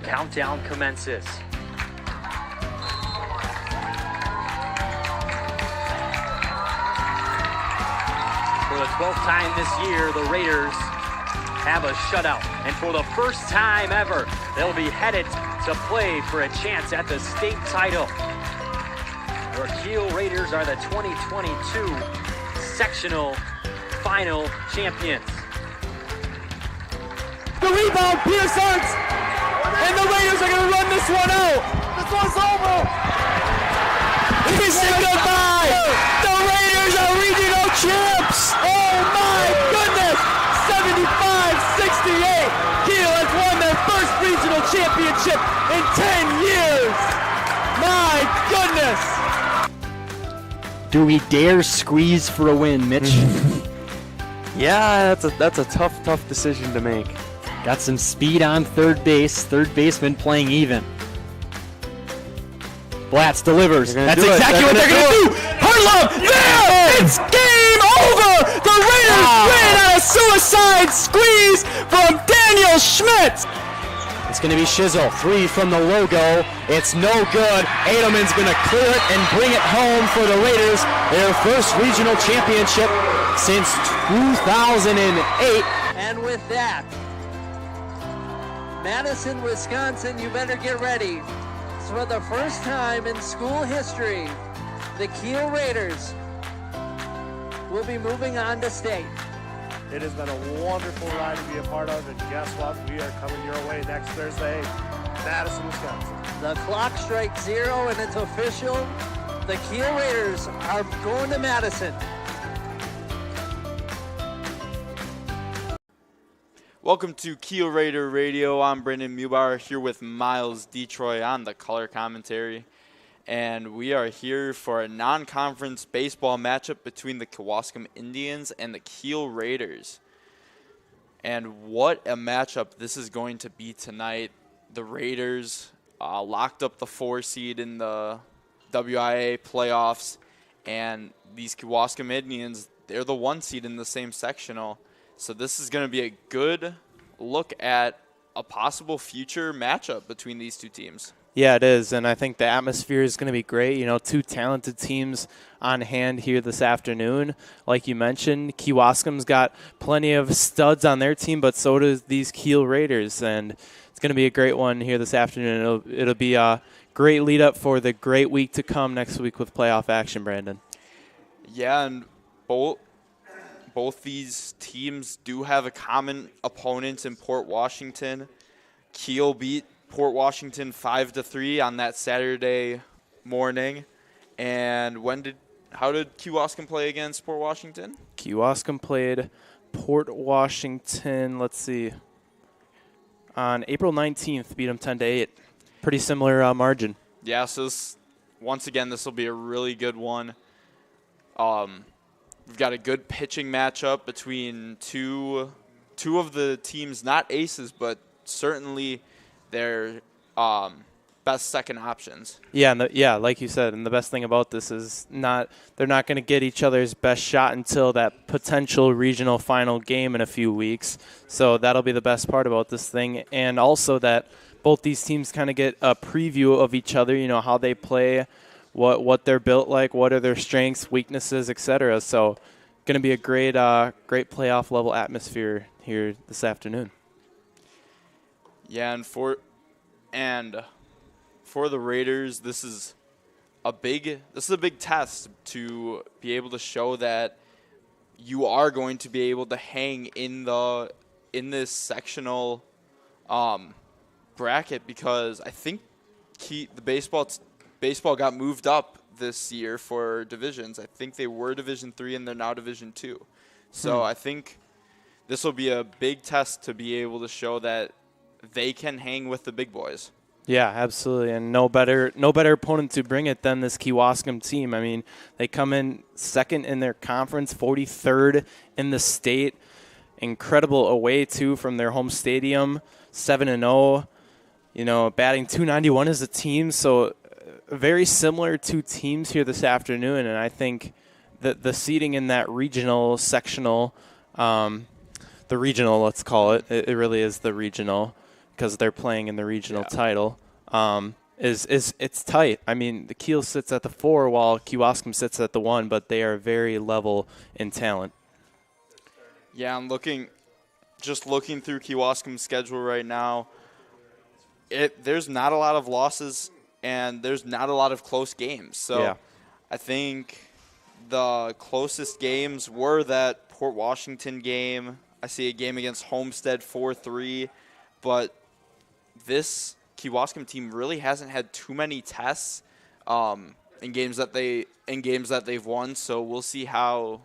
countdown commences. For the 12th time this year, the Raiders have a shutout. And for the first time ever, they'll be headed to play for a chance at the state title. Our Kiel Raiders are the 2022 sectional final champions. The rebound, Pierce Arts, and the Raiders are going to run this one out. This one's over. He said goodbye. The Raiders are regional champs. Oh my goodness. 75-68. Kiel has won their first regional championship in 10 years. My goodness. Do we dare squeeze for a win, Mitch? Yeah, that's a tough decision to make. Got some speed on third base. Third baseman playing even. Blatz delivers. That's exactly what they're going to do. Hartlove, there! It's game over! The Raiders win on a suicide squeeze from Daniel Schmidt. It's going to be Shizzle. 3 from the logo. It's no good. Edelman's going to clear it and bring it home for the Raiders. Their first regional championship since 2008. And with that, Madison, Wisconsin, you better get ready. So for the first time in school history, the Kiel Raiders will be moving on to state. It has been a wonderful ride to be a part of, and guess what? We are coming your way next Thursday, Madison, Wisconsin. The clock strikes 0 and it's official. The Kiel Raiders are going to Madison. Welcome to Kiel Raider Radio. I'm Brendan Mubauer here with Miles Detroit on the color commentary. And we are here for a non-conference baseball matchup between the Kewaskum Indians and the Kiel Raiders. And what a matchup this is going to be tonight. The Raiders locked up the 4 seed in the WIA playoffs. And these Kewaskum Indians, they're the 1 seed in the same sectional. So this is going to be a good look at a possible future matchup between these two teams. Yeah, it is, and I think the atmosphere is going to be great. You know, 2 talented teams on hand here this afternoon. Like you mentioned, Kewaskum's got plenty of studs on their team, but so does these Kiel Raiders, and it's going to be a great one here this afternoon. It'll be a great lead-up for the great week to come next week with playoff action, Brandon. Yeah, and both these teams do have a common opponent in Port Washington. Kiel beat Port Washington 5-3 on that Saturday morning. And how did Kewaskum play against Port Washington? Kewaskum played Port Washington, let's see, on April 19th, beat them 10-8. Pretty similar margin. Yeah, so once again, this will be a really good one. We've got a good pitching matchup between two of the teams, not aces, but certainly their best second options. Yeah, like you said, and the best thing about this is they're not going to get each other's best shot until that potential regional final game in a few weeks. So that'll be the best part about this thing, and also that both these teams kind of get a preview of each other. You know how they play, what they're built like, what are their strengths, weaknesses, etc. So going to be a great playoff level atmosphere here this afternoon. Yeah, and for the Raiders, this is a big test to be able to show that you are going to be able to hang in this sectional bracket, because I think the baseball got moved up this year for divisions. I think they were Division 3 and they're now Division 2. So I think this will be a big test to be able to show that they can hang with the big boys. Yeah, absolutely, and no better opponent to bring it than this Kewaskum team. I mean, they come in second in their conference, 43rd in the state. Incredible away too from their home stadium, 7-0. You know, batting .291 as a team, so very similar to teams here this afternoon. And I think that the seeding in that regional sectional, the regional, let's call it, it really is the regional, because they're playing in the regional title. It's tight. I mean, the Kiel sits at the 4 while Kewaskum sits at the 1, but they are very level in talent. Yeah, I'm looking through Kewaskum's schedule right now. There's not a lot of losses and there's not a lot of close games. So I think the closest games were that Port Washington game. I see a game against Homestead 4-3, but this Kewaskum team really hasn't had too many tests in games that they've won. So we'll see how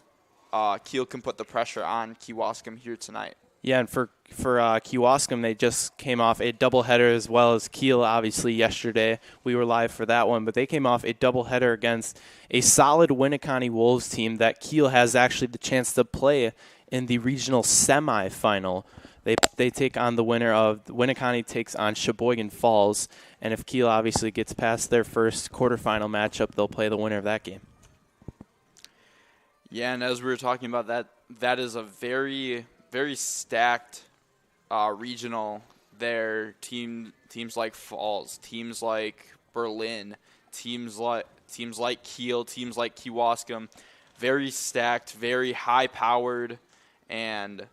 Kiel can put the pressure on Kewaskum here tonight. Yeah, and for Kewaskum, they just came off a doubleheader as well as Kiel, obviously, yesterday. We were live for that one, but they came off a doubleheader against a solid Winneconne Wolves team that Kiel has actually the chance to play in the regional semifinal. They take on the winner of Winneconne takes on Sheboygan Falls, and if Kiel obviously gets past their first quarterfinal matchup, they'll play the winner of that game. Yeah, and as we were talking about that is a very, very stacked regional there. Teams like Falls, teams like Berlin, teams like Kiel, teams like Kewaskum, very stacked, very high-powered, and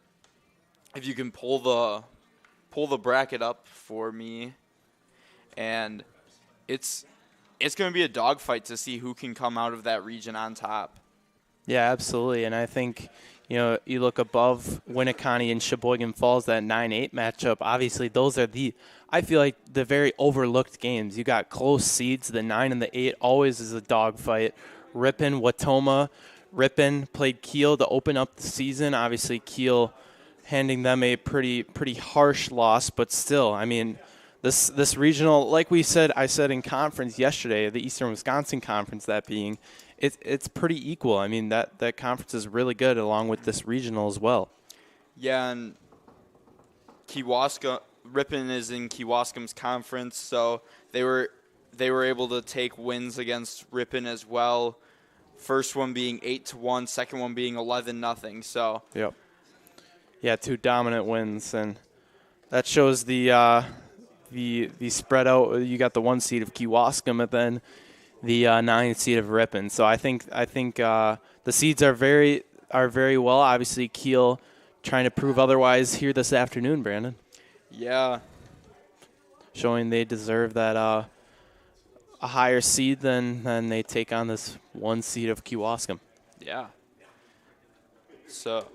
if you can pull the bracket up for me, and it's going to be a dogfight to see who can come out of that region on top. Yeah, absolutely. And I think, you look above Winneconne and Sheboygan Falls, that 9-8 matchup, obviously those are I feel like the very overlooked games. You got close seeds, the 9 and the 8 always is a dogfight. Ripon, Watoma. Ripon played Kiel to open up the season. Obviously Kiel handing them a pretty harsh loss, but still, I mean, this regional, like I said in conference yesterday, the Eastern Wisconsin Conference, that being, it's pretty equal. I mean, that conference is really good along with this regional as well. Yeah, and Ripon is in Kewaskum's conference, so they were able to take wins against Ripon as well. First one being 8-1, second one being 11-0. So yep. Yeah, 2 dominant wins, and that shows the spread out. You got the 1 seed of Kewaskum, and then the 9 seed of Ripon. So I think the seeds are very well. Obviously, Kiel trying to prove otherwise here this afternoon, Brandon. Yeah. Showing they deserve that a higher seed than they take on this 1 seed of Kewaskum. Yeah. So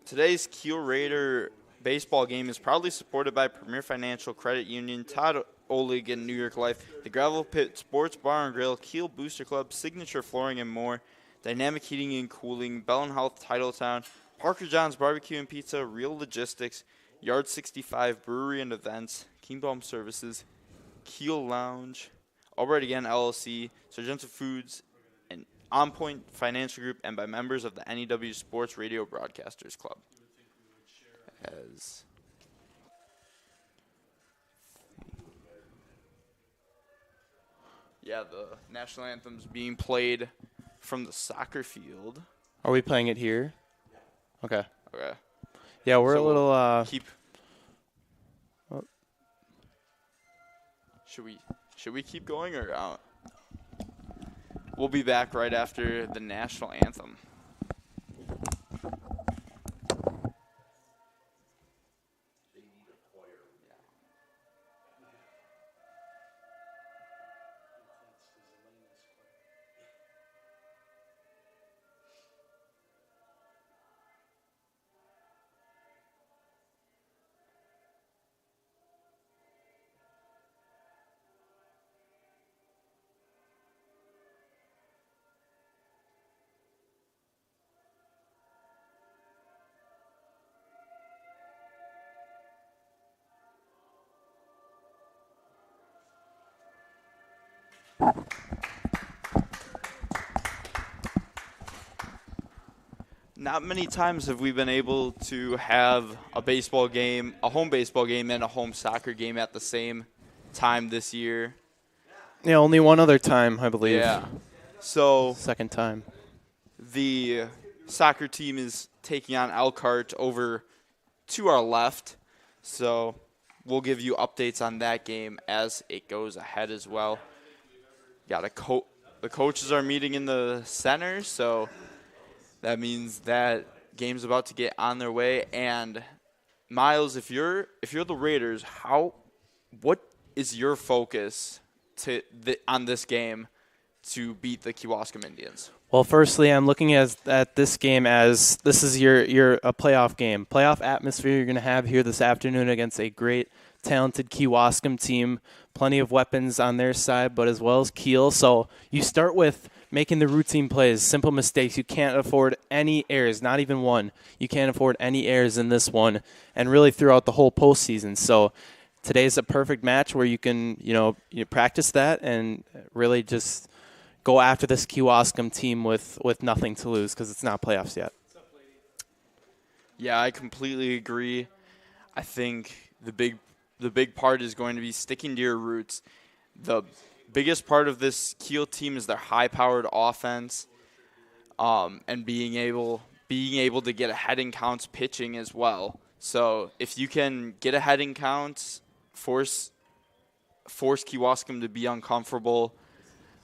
today's Kiel Raider baseball game is proudly supported by Premier Financial Credit Union, Todd Olig and New York Life, the Gravel Pit Sports Bar and Grill, Kiel Booster Club, Signature Flooring and more, Dynamic Heating and Cooling, Bellin Health, Titletown, Parker John's Barbecue and Pizza, Real Logistics, Yard 65 Brewery and Events, Kingdom Services, Kiel Lounge, Albright Again LLC, Sargento Foods, and On Point Financial Group, and by members of the NEW Sports Radio Broadcasters Club. The national anthem's being played from the soccer field. Are we playing it here? Okay. Okay. Yeah, we're So a little. Should we keep going or? We'll be back right after the national anthem. Not many times have we been able to have a baseball game, a home baseball game, and a home soccer game at the same time this year. Yeah, only one other time, I believe. Yeah. So second time. The soccer team is taking on Elkhart over to our left. So we'll give you updates on that game as it goes ahead as well. Got the coaches are meeting in the center, so that means that game's about to get on their way. And Miles, if you're the Raiders, what is your focus on this game to beat the Kewaskum Indians? Well, firstly, I'm looking at this game as this is your a playoff game. Playoff atmosphere you're going to have here this afternoon against a great, talented Kewaskum team. Plenty of weapons on their side, but as well as Kiel. So you start with making the routine plays, simple mistakes. You can't afford any errors, not even one. You can't afford any errors in this one, and really throughout the whole postseason. So today's a perfect match where you can you practice that and really just go after this Kewaskum team with nothing to lose because it's not playoffs yet. Yeah, I completely agree. I think the big part is going to be sticking to your roots. The biggest part of this Kiel team is their high-powered offense, and being able to get ahead in counts pitching as well. So if you can get ahead in counts, force Kewaskum to be uncomfortable,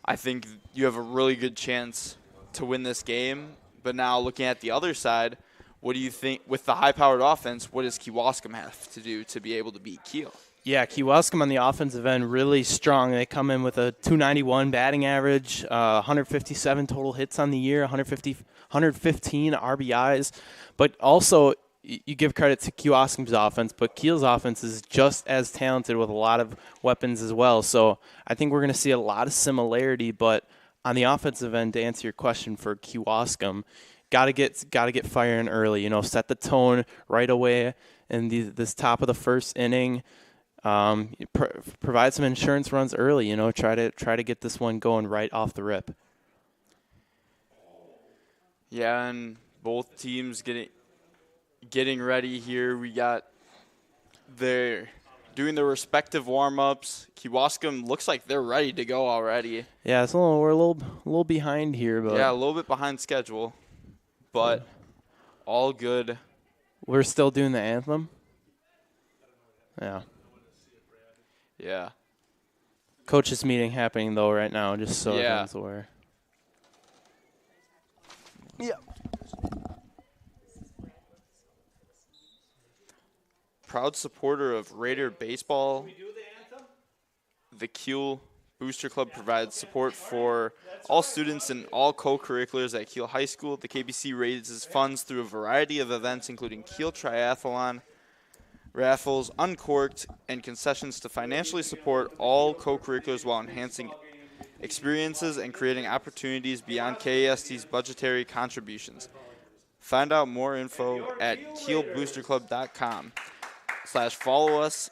I think you have a really good chance to win this game. But now looking at the other side, what do you think with the high-powered offense, what does Kewaskum have to do to be able to beat Kiel? Yeah, Kewaskum on the offensive end really strong. They come in with a 291 batting average, 157 total hits on the year, 115 RBIs. But also you give credit to Kewaskum's offense, but Kiel's offense is just as talented with a lot of weapons as well. So I think we're going to see a lot of similarity, but on the offensive end, to answer your question for Kewaskum, gotta get firing early. Set the tone right away in this top of the first inning. Provide some insurance runs early. Try to get this one going right off the rip. Yeah, and both teams getting ready here. They're doing their respective warm-ups. Kewaskum looks like they're ready to go already. Yeah, we're a little behind here, but yeah, a little bit behind schedule, but all good. We're still doing the anthem. Yeah. Yeah. Coaches meeting happening though right now, just so everyone's aware. Yeah. Proud supporter of Raider baseball, the Kiel Booster Club provides support for all students and all co-curriculars at Kiel High School. The KBC raises funds through a variety of events, including Kiel Triathlon, raffles, Uncorked, and concessions to financially support all co-curriculars while enhancing experiences and creating opportunities beyond KAST's budgetary contributions. Find out more info at kielboosterclub.com. /follow us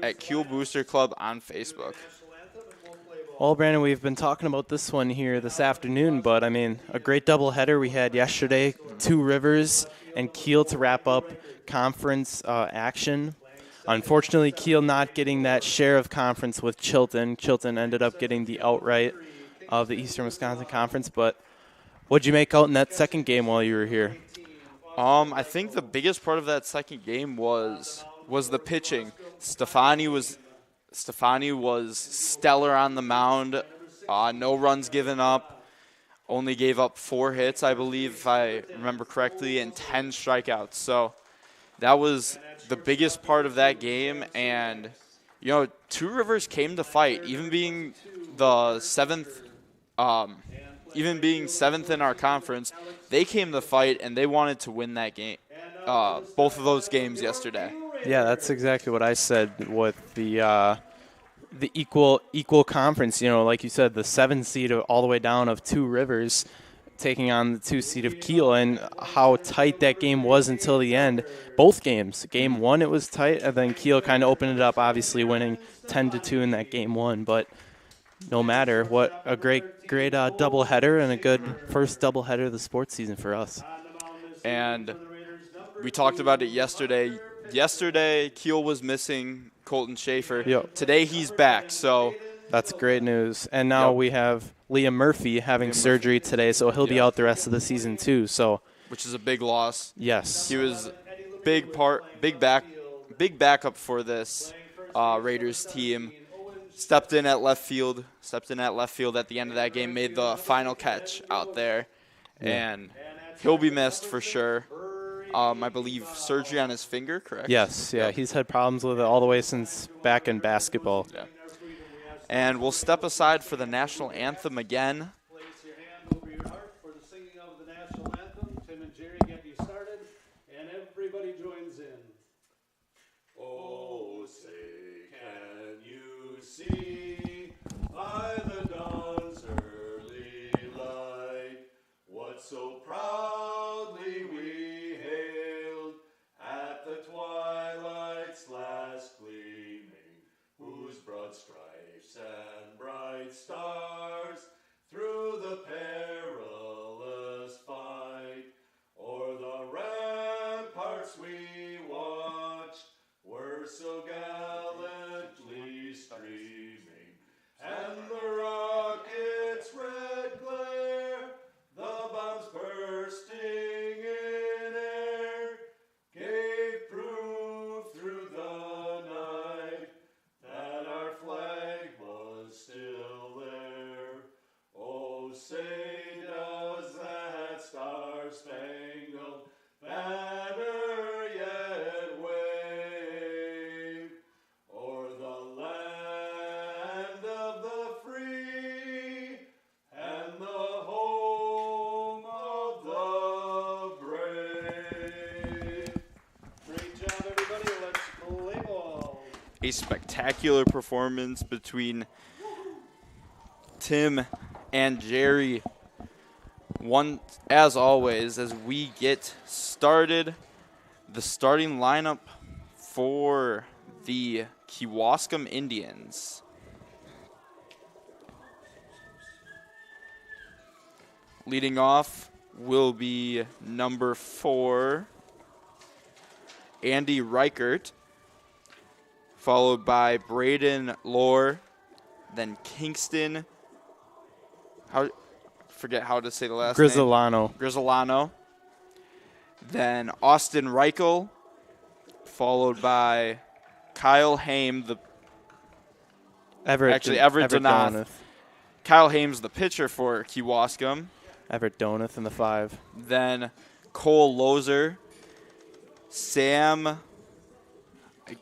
at Kiel Booster Club on Facebook. Well, Brandon, we've been talking about this one here this afternoon, but, a great doubleheader we had yesterday. Two Rivers and Kiel to wrap up conference action. Unfortunately, Kiel not getting that share of conference with Chilton. Chilton ended up getting the outright of the Eastern Wisconsin Conference, but what'd you make out in that second game while you were here? I think the biggest part of that second game was the pitching. Stefani was stellar on the mound. No runs given up. Only gave up 4 hits, I believe, if I remember correctly, and 10 strikeouts. So that was the biggest part of that game. And, Two Rivers came to fight, even being the seventh in our conference. They came to fight, and they wanted to win that game. Both of those games yesterday. Yeah, that's exactly what I said with the equal conference. Like you said, the 7 seed all the way down of Two Rivers taking on the 2 seed of Kiel, and how tight that game was until the end. Both games. Game 1, it was tight, and then Kiel kind of opened it up, obviously winning 10-2 in that game 1. But no matter, what a great doubleheader and a good first doubleheader of the sports season for us. And we talked about it yesterday. Yesterday, Kiel was missing Colton Schaefer. Yep. Today, he's back. So that's great news. And now we have Liam Murphy having surgery today, so he'll be out the rest of the season too. So, which is a big loss. Yes, he was big big backup for this Raiders team. Stepped in at left field at the end of that game, made the final catch out there, and he'll be missed for sure. I believe surgery on his finger, correct? Yes, yeah, he's had problems with it all the way since back in basketball. Yeah. And we'll step aside for the national anthem again. Place your hand over your heart for the singing of the national anthem. Tim and Jerry get you started, and everybody joins in. Oh, say, can you see by the dawn's early light what so proudly we hailed at the twilight's last gleaming, whose broad stripes and bright stars through the perilous fight o'er the ramparts we watched were so gallantly streaming, and the rocket's red glare, the bombs bursting in air, gave proof through the night that our flag was still there. Oh, say does that star-spangled banner yet wave o'er the land of the free and the home of the brave? Great job, everybody. Let's play ball. A spectacular performance between Tim and Jerry. One, as always, as we get started, the starting lineup for the Kewaskum Indians. Leading off will be number 4, Andy Reichert, followed by Braden Lohr, then Kingston. Forget how to say the last name. Grizzolano. Then Austin Reichel, followed by Kyle Haim, Everett Donath. Kyle Haim's the pitcher for Kewaskum. Everett Donath in the 5. Then Cole Lozer, Sam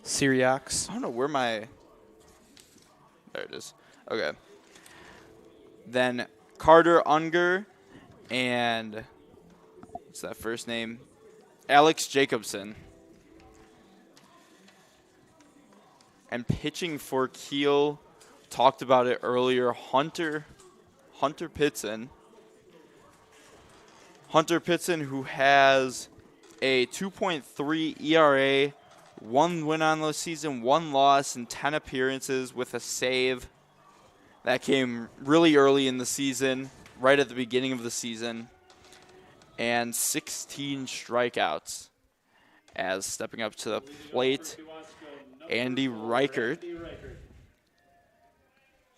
Syriacs. I don't know where my... There it is. Okay. Then Carter Unger and... What's that first name? Alex Jacobson. And pitching for Kiel, talked about it earlier, Hunter Pitson. Hunter Pitson, who has a 2.3 ERA, 1 win on the season, 1 loss, and 10 appearances with a save. That came really early in the season, right at the beginning of the season. And 16 strikeouts. As stepping up to the plate, Andy Reichert,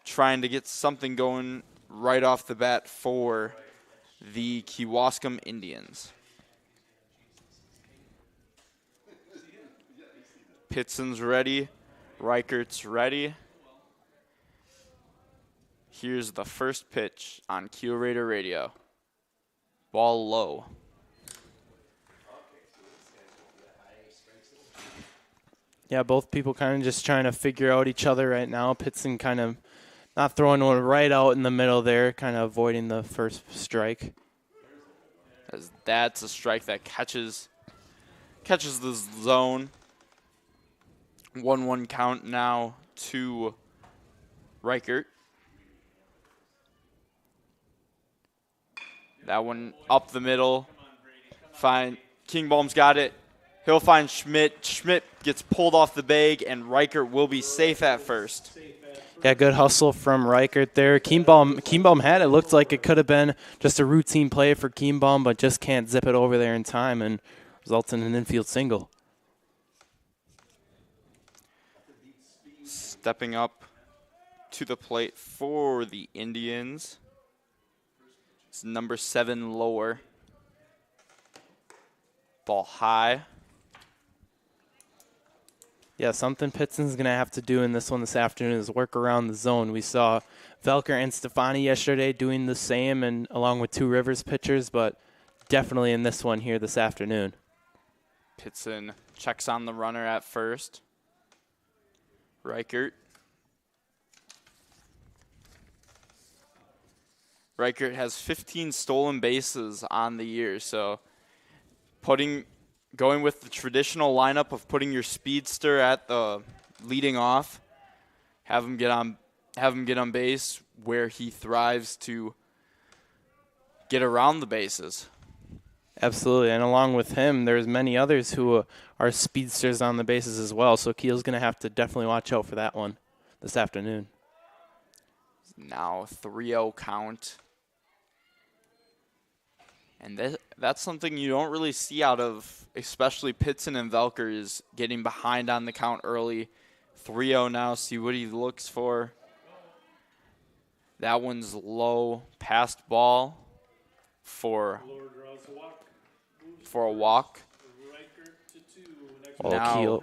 trying to get something going right off the bat for the Kewaskum Indians. Pitson's ready. Reichert's ready. Here's the first pitch on Kiel Raider Radio. Ball low. Yeah, both people kind of just trying to figure out each other right now. Pitson kind of not throwing one right out in the middle there, kind of avoiding the first strike. As that's a strike that catches the zone. 1-1 count now to Reichert. That one up the middle. Fine. Kingbaum's got it. He'll find Schmidt. Schmidt gets pulled off the bag, and Reichert will be safe at first. Yeah, good hustle from Reichert there. Kienbaum had it. Looked like it could have been just a routine play for Kienbaum, but just can't zip it over there in time and results in an infield single. Stepping up to the plate for the Indians. It's number 7, Lower. Ball high. Yeah, something Pitson's going to have to do in this one this afternoon is work around the zone. We saw Velker and Stefani yesterday doing the same, and along with Two Rivers pitchers, but definitely in this one here this afternoon. Pitson checks on the runner at first. Reichert has 15 stolen bases on the year, so going with the traditional lineup of putting your speedster at the leading off, have him get on base where he thrives to get around the bases. Absolutely, and along with him, there's many others who are speedsters on the bases as well, so Kiel's going to have to definitely watch out for that one this afternoon. Now 3-0 count. And that's something you don't really see out of, especially Pitson and Velker, is getting behind on the count early. 3-0 now, see what he looks for. That one's low, passed ball for a walk. Well,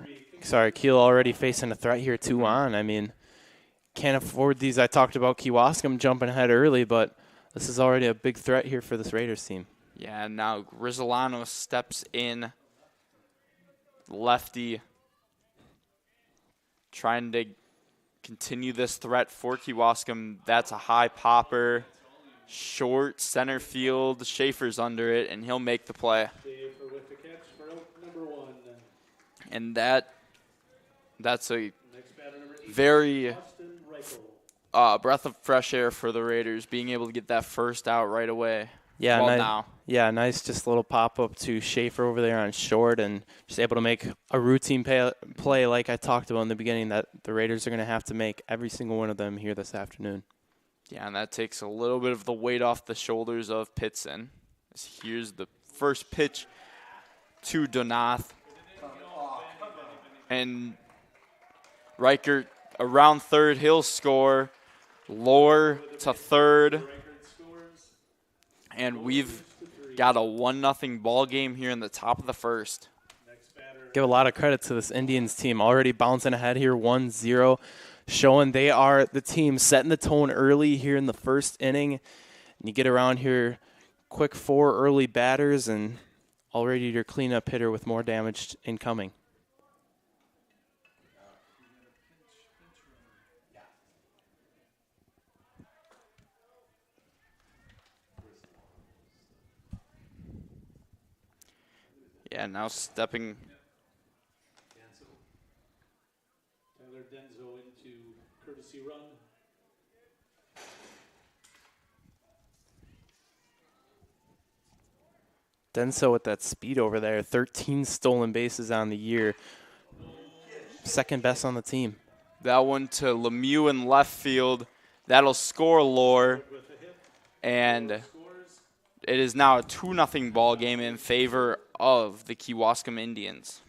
Kiel already facing a threat here, 2-on. I mean, can't afford these. I talked about Kewaskum jumping ahead early, but this is already a big threat here for this Raiders team. Yeah, now Grizzolano steps in. Lefty trying to continue this threat for Kewaskum. That's a high popper. Short center field. Schaefer's under it, and he'll make the play. And that's a very breath of fresh air for the Raiders, being able to get that first out right away. Yeah, nice just little pop-up to Schaefer over there on short, and just able to make a routine play like I talked about in the beginning that the Raiders are going to have to make every single one of them here this afternoon. Yeah, and that takes a little bit of the weight off the shoulders of Pitson. Here's the first pitch to Donath. And Reichert around third, he'll score. Lohr to third. And we've got a 1-0 ball game here in the top of the first. Give a lot of credit to this Indians team. Already bouncing ahead here 1-0, showing they are the team setting the tone early here in the first inning. And you get around here, quick 4 early batters, and already your cleanup hitter with more damage incoming. Yeah, now stepping. Tyler Denzo into courtesy run. Denso with that speed over there, 13 stolen bases on the year. Second best on the team. That one to Lemieux in left field. That'll score Lohr. And it is now a 2-0 ball game in favor of the Kewaskum Indians.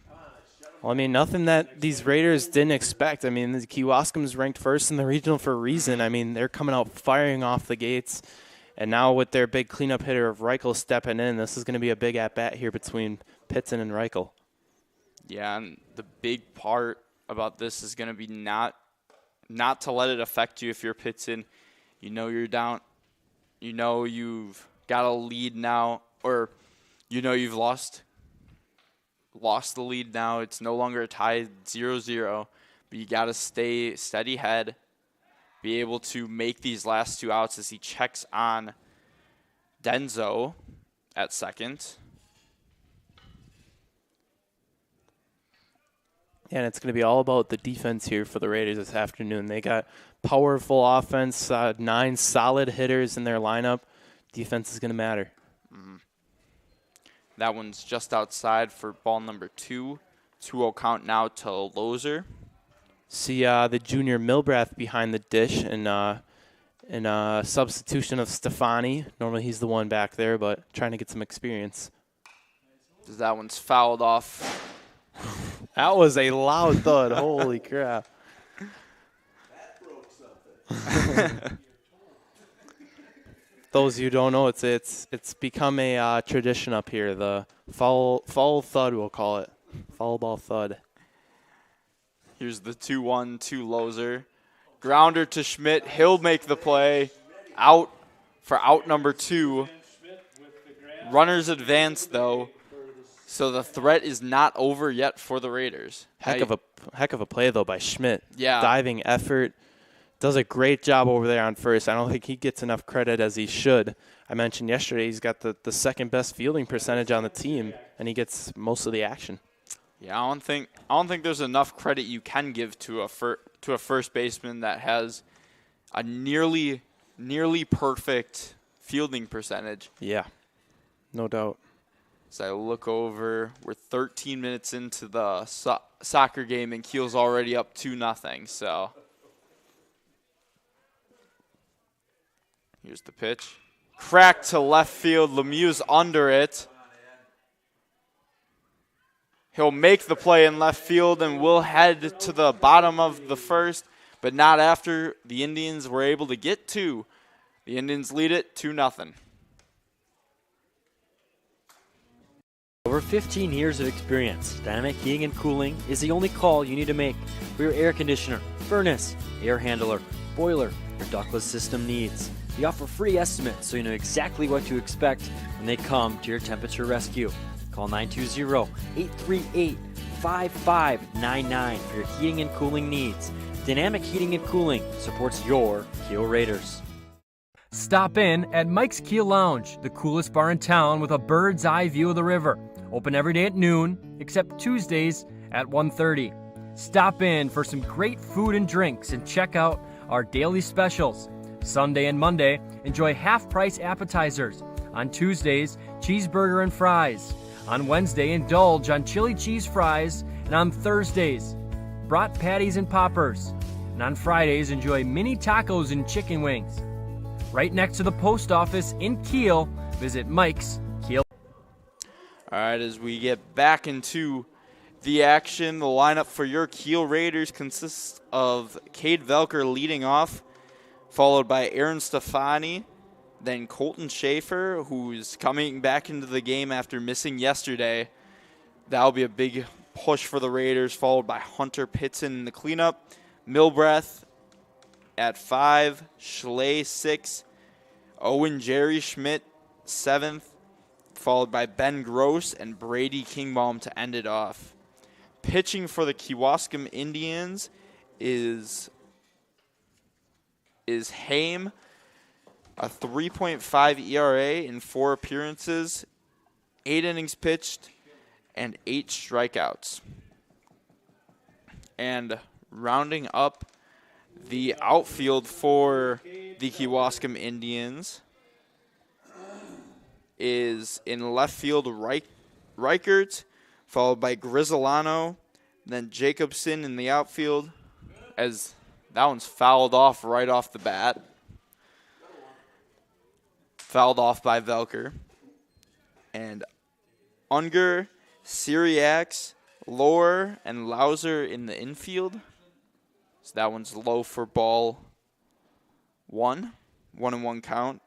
Well, I mean, nothing that these Raiders didn't expect. I mean, the Kewaskum's ranked first in the regional for a reason. I mean, they're coming out firing off the gates. And now with their big cleanup hitter of Reichel stepping in, this is going to be a big at-bat here between Pitson and Reichel. Yeah, and the big part about this is going to be not to let it affect you if you're Pitson. You know you're down. You know you've got a lead now, or you know you've lost the lead now. It's no longer a tie 0-0, but you got to stay steady head, be able to make these last 2 outs as he checks on Denzo at second. Yeah, and it's going to be all about the defense here for the Raiders this afternoon. They got powerful offense, 9 solid hitters in their lineup. Defense is going to matter. Mm-hmm. That one's just outside for ball number 2. 2-0 count now to Lozer. See the junior Milbrath behind the dish and substitution of Stefani. Normally he's the one back there, but trying to get some experience. That one's fouled off. That was a loud thud. Holy crap. That broke something. Those of you who don't know, it's become a tradition up here. The foul thud, we'll call it. Foul ball thud. Here's the 2-1 to Loser. Grounder to Schmidt. He'll make the play. Out for out number 2. Runners advance, though, so the threat is not over yet for the Raiders. Heck of a play, though, by Schmidt. Yeah. Diving effort. Does a great job over there on first. I don't think he gets enough credit as he should. I mentioned yesterday he's got the second best fielding percentage on the team, and he gets most of the action. Yeah, I don't think there's enough credit you can give to a first baseman that has a nearly perfect fielding percentage. Yeah, no doubt. As I look over, we're 13 minutes into the soccer game, and Kiel's already up 2-0. So here's the pitch. Crack to left field. Lemieux's under it. He'll make the play in left field, and we'll head to the bottom of the first, but not after the Indians were able to get 2. The Indians lead it 2-0. Over 15 years of experience, Dynamic Heating and Cooling is the only call you need to make for your air conditioner, furnace, air handler, boiler, or ductless system needs. We offer free estimates so you know exactly what to expect when they come to your temperature rescue. Call 920-838-5599 for your heating and cooling needs. Dynamic Heating and Cooling supports your Kiel Raiders. Stop in at Mike's Kiel Lounge, the coolest bar in town with a bird's eye view of the river. Open every day at noon, except Tuesdays at 1:30. Stop in for some great food and drinks and check out our daily specials. Sunday and Monday, enjoy half-price appetizers. On Tuesdays, cheeseburger and fries. On Wednesday, indulge on chili cheese fries. And on Thursdays, brat patties and poppers. And on Fridays, enjoy mini tacos and chicken wings. Right next to the post office in Kiel, visit Mike's Kiel. All right, as we get back into the action, the lineup for your Kiel Raiders consists of Cade Velker leading off, followed by Aaron Stefani, then Colton Schaefer, who's coming back into the game after missing yesterday. That'll be a big push for the Raiders, followed by Hunter Pitson in the cleanup, Milbreath at 5, Schley 6, Owen Jerry Schmidt 7th, followed by Ben Gross and Brady Kingbaum to end it off. Pitching for the Kewaskum Indians is Haim, a 3.5 ERA in 4 appearances, 8 innings pitched, and 8 strikeouts. And rounding up the outfield for the Kewaskum Indians is in left field Reichert, followed by Grizzolano, then Jacobson in the outfield, as that one's fouled off right off the bat. Fouled off by Velker. And Unger, Syriacs, Lohr, and Lauser in the infield. So that one's low for ball 1. 1-1 count.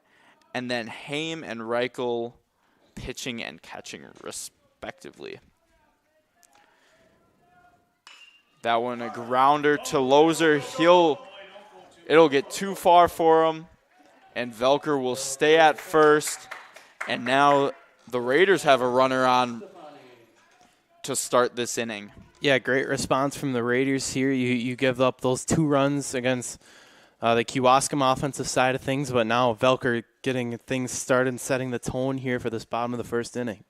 And then Haim and Reichel pitching and catching respectively. That one a grounder to Loser. It'll get too far for him, and Velker will stay at first. And now the Raiders have a runner on to start this inning. Yeah, great response from the Raiders here. You give up those 2 runs against the Kewaskum offensive side of things, but now Velker getting things started and setting the tone here for this bottom of the first inning.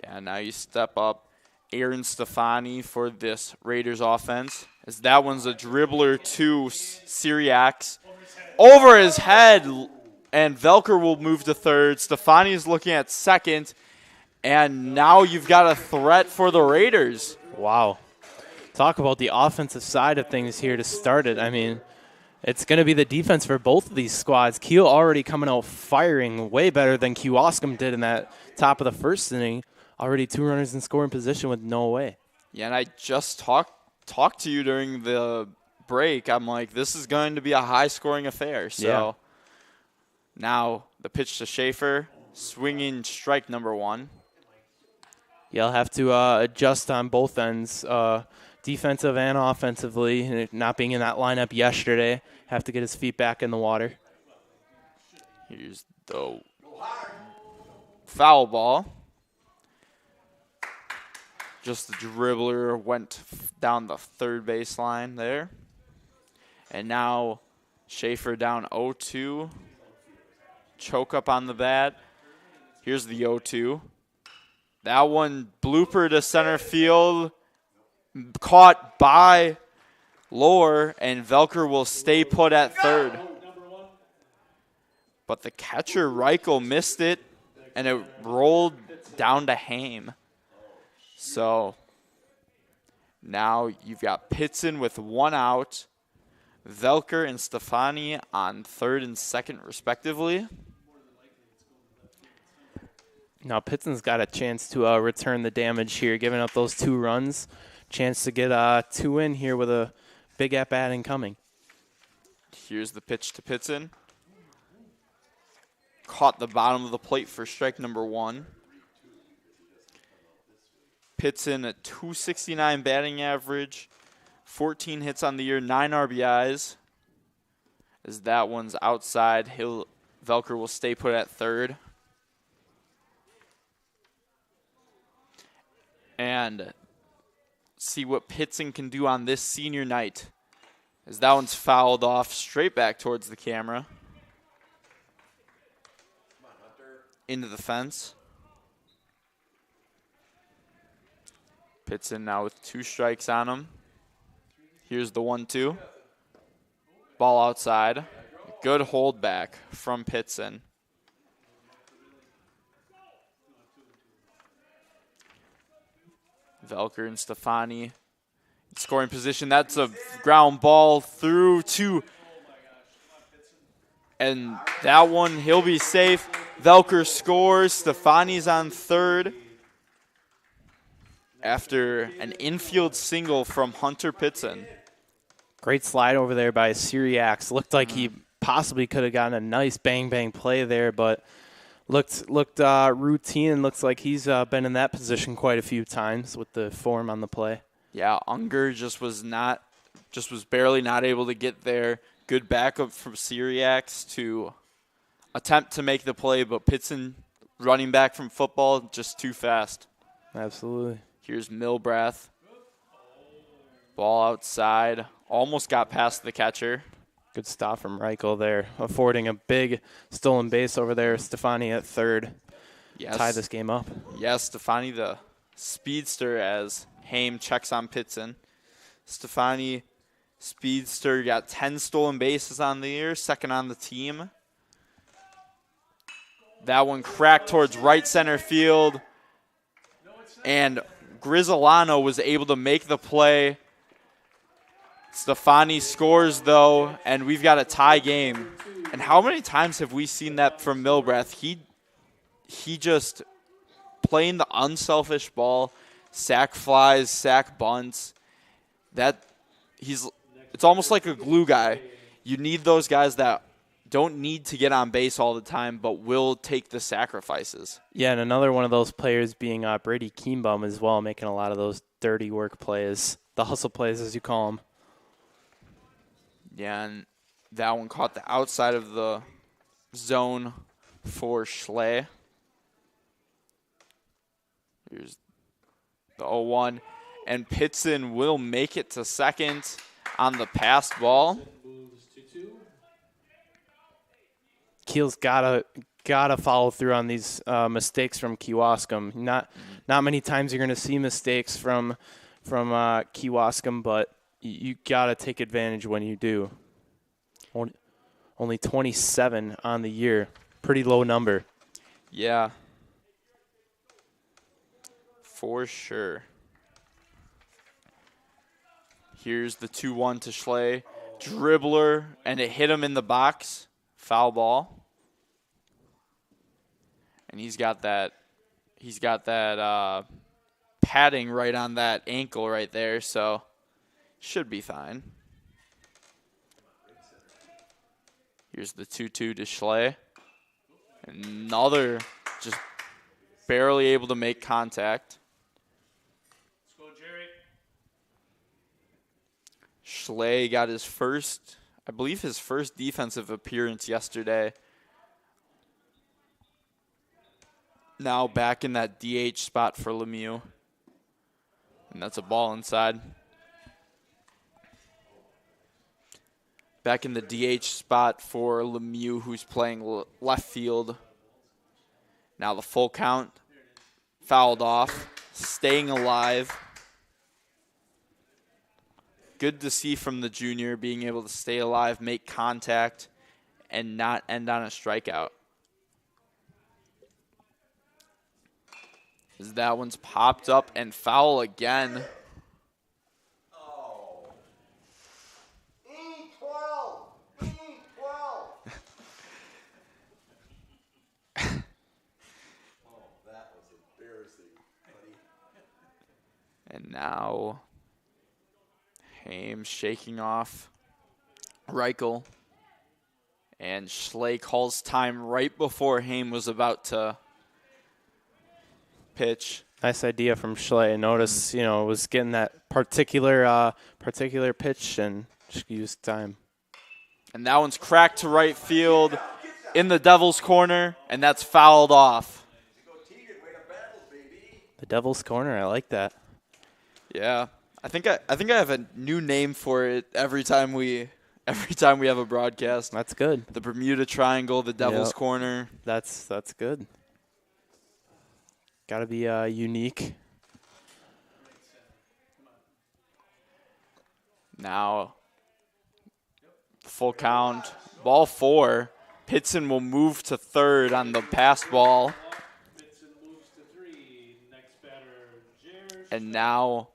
Yeah, now you step up Aaron Stefani for this Raiders offense, as that one's a dribbler to Syriacs. Over his head, and Velker will move to third. Stefani is looking at second, and now you've got a threat for the Raiders. Wow. Talk about the offensive side of things here to start it. I mean, it's going to be the defense for both of these squads. Kiel already coming out firing way better than Kewaskum did in that top of the first inning. Already 2 runners in scoring position with no away. Yeah, and I just talked to you during the break. I'm like, this is going to be a high-scoring affair. So now the pitch to Schaefer, swinging strike number 1. Yeah, I'll have to adjust on both ends. defensive and offensively, not being in that lineup yesterday. Have to get his feet back in the water. Here's the foul ball. Just the dribbler went down the third baseline there. And now Schaefer down 0-2. Choke up on the bat. Here's the 0-2. That one blooper to center field. Caught by Lohr, and Velker will stay put at third. But the catcher, Reichel, missed it, and it rolled down to Haim. So now you've got Pitson with 1 out. Velker and Stefani on third and second, respectively. Now Pitson's got a chance to return the damage here, giving up those 2 runs. Chance to get 2 in here with a big at-bat incoming. Here's the pitch to Pitson. Caught the bottom of the plate for strike number 1. Pitson at .269 batting average, 14 hits on the year, 9 RBIs. As that one's outside, Velker will stay put at third. And see what Pitson can do on this senior night. As that one's fouled off straight back towards the camera. Into the fence. Pitson now with 2 strikes on him. Here's the 1-2. Ball outside. Good hold back from Pitson. Velker and Stefani in scoring position. That's a ground ball through to, and that one, he'll be safe. Velker scores. Stefani's on third after an infield single from Hunter Pitson. Great slide over there by Syriacs. Looked like he possibly could have gotten a nice bang-bang play there, but looked routine. Looks like he's been in that position quite a few times with the form on the play. Yeah, Unger just was barely not able to get there. Good backup from Syriacs to attempt to make the play, but Pitson, running back from football, just too fast. Absolutely. Here's Milbrath. Ball outside. Almost got past the catcher. Good stop from Reichel there, affording a big stolen base over there. Stefani at third. Yes. Tie this game up. Yes, Stefani the speedster as Haim checks on Pitson. Stefani, speedster, got 10 stolen bases on the year, second on the team. That one cracked towards right center field. And Grizzolano was able to make the play. Stefani scores, though, and we've got a tie game. And how many times have we seen that from Milbrath? He just playing the unselfish ball, sack flies, sack bunts. It's almost like a glue guy. You need those guys that don't need to get on base all the time, but will take the sacrifices. Yeah, and another one of those players being Brady Kienbaum as well, making a lot of those dirty work plays, the hustle plays as you call them. Yeah, and that one caught the outside of the zone for Schley. Here's the 0-1. And Pitson will make it to second on the passed ball. Kiel's gotta follow through on these mistakes from Kewaskum. Not many times you're gonna see mistakes from Kewaskum, but you gotta take advantage when you do. Only 27 on the year, pretty low number. Yeah, for sure. Here's the 2-1 to Schley. Dribbler, and it hit him in the box. Foul ball. And he's got that padding right on that ankle right there, so should be fine. Here's the 2-2 to Schley. Another just barely able to make contact. Let's go, Jerry. Schley got his first defensive appearance yesterday. Now back in that DH spot for Lemieux. And that's a ball inside. Back in the DH spot for Lemieux, who's playing left field. Now the full count. Fouled off. Staying alive. Good to see from the junior being able to stay alive, make contact, and not end on a strikeout. As that one's popped up and foul again. Oh. E12. E12. Oh, that was embarrassing, buddy. And now Haim shaking off Reichel. And Schley calls time right before Haim was about to pitch. Nice idea from Schley. Notice, was getting that particular pitch and just used time. And that one's cracked to right field in the Devil's corner, and that's fouled off. The Devil's corner, I like that. Yeah, I think I have a new name for it every time we have a broadcast. That's good. The Bermuda Triangle, the Devil's corner. That's good. Got to be unique. Now, full count, ball 4. Pitson will move to third on the pass ball. And now,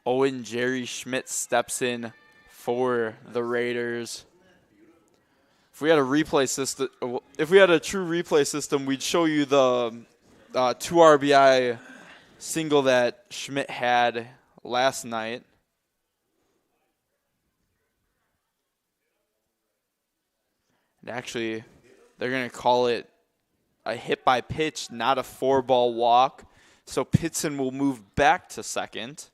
Owen Jerry Schmidt steps in for the Raiders. If we had a replay system, if we had a true replay system, we'd show you the 2 RBI single that Schmidt had last night. And actually, they're going to call it a hit by pitch, not a 4-ball walk. So Pitson will move back to second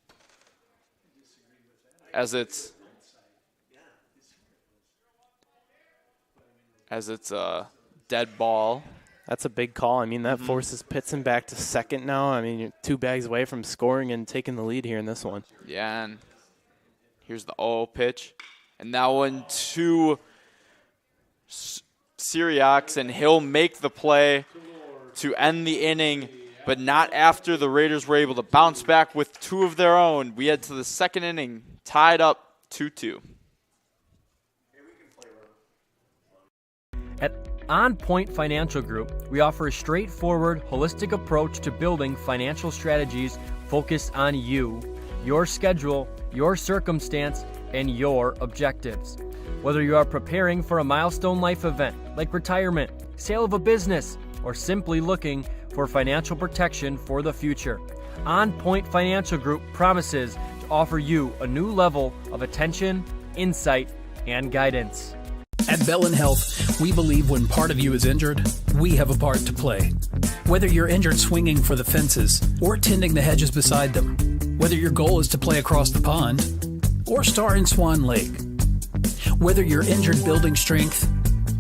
as it's a dead ball. That's a big call. I mean, that forces Pitson back to second now. I mean, you're 2 bags away from scoring and taking the lead here in this one. Yeah, and here's the 0 pitch. And that one to Syriacs, and he'll make the play to end the inning, but not after the Raiders were able to bounce back with 2 of their own. We head to the second inning, tied up 2-2. At On Point Financial Group, we offer a straightforward, holistic approach to building financial strategies focused on you, your schedule, your circumstance, and your objectives. Whether you are preparing for a milestone life event like retirement, sale of a business, or simply looking for financial protection for the future, On Point Financial Group promises to offer you a new level of attention, insight, and guidance. At Bellin Health, we believe when part of you is injured, we have a part to play. Whether you're injured swinging for the fences or tending the hedges beside them, whether your goal is to play across the pond or star in Swan Lake, whether you're injured building strength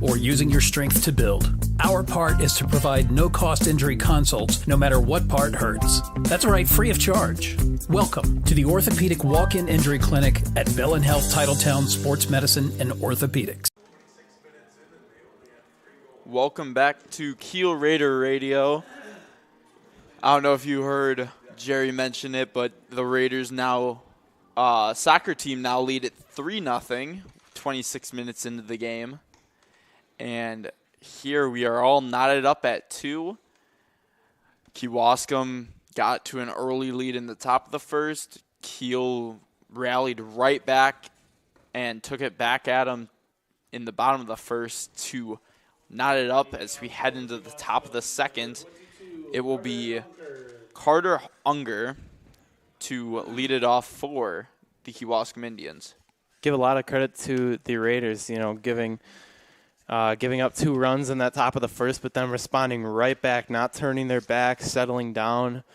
or using your strength to build, our part is to provide no-cost injury consults no matter what part hurts. That's right, free of charge. Welcome to the Orthopedic Walk-In Injury Clinic at Bellin Health Titletown Sports Medicine and Orthopedics. Welcome back to Kiel Raider Radio. I don't know if you heard Jerry mention it, but the Raiders now, soccer team now lead at 3-0, 26 minutes into the game. And here we are all knotted up at 2. Kewaskum got to an early lead in the top of the first. Kiel rallied right back and took it back at them in the bottom of the first to knot it up as we head into the top of the second. It will be Carter Unger to lead it off for the Kewaskum Indians. Give a lot of credit to the Raiders, giving up 2 runs in that top of the first, but then responding right back, not turning their back, settling down.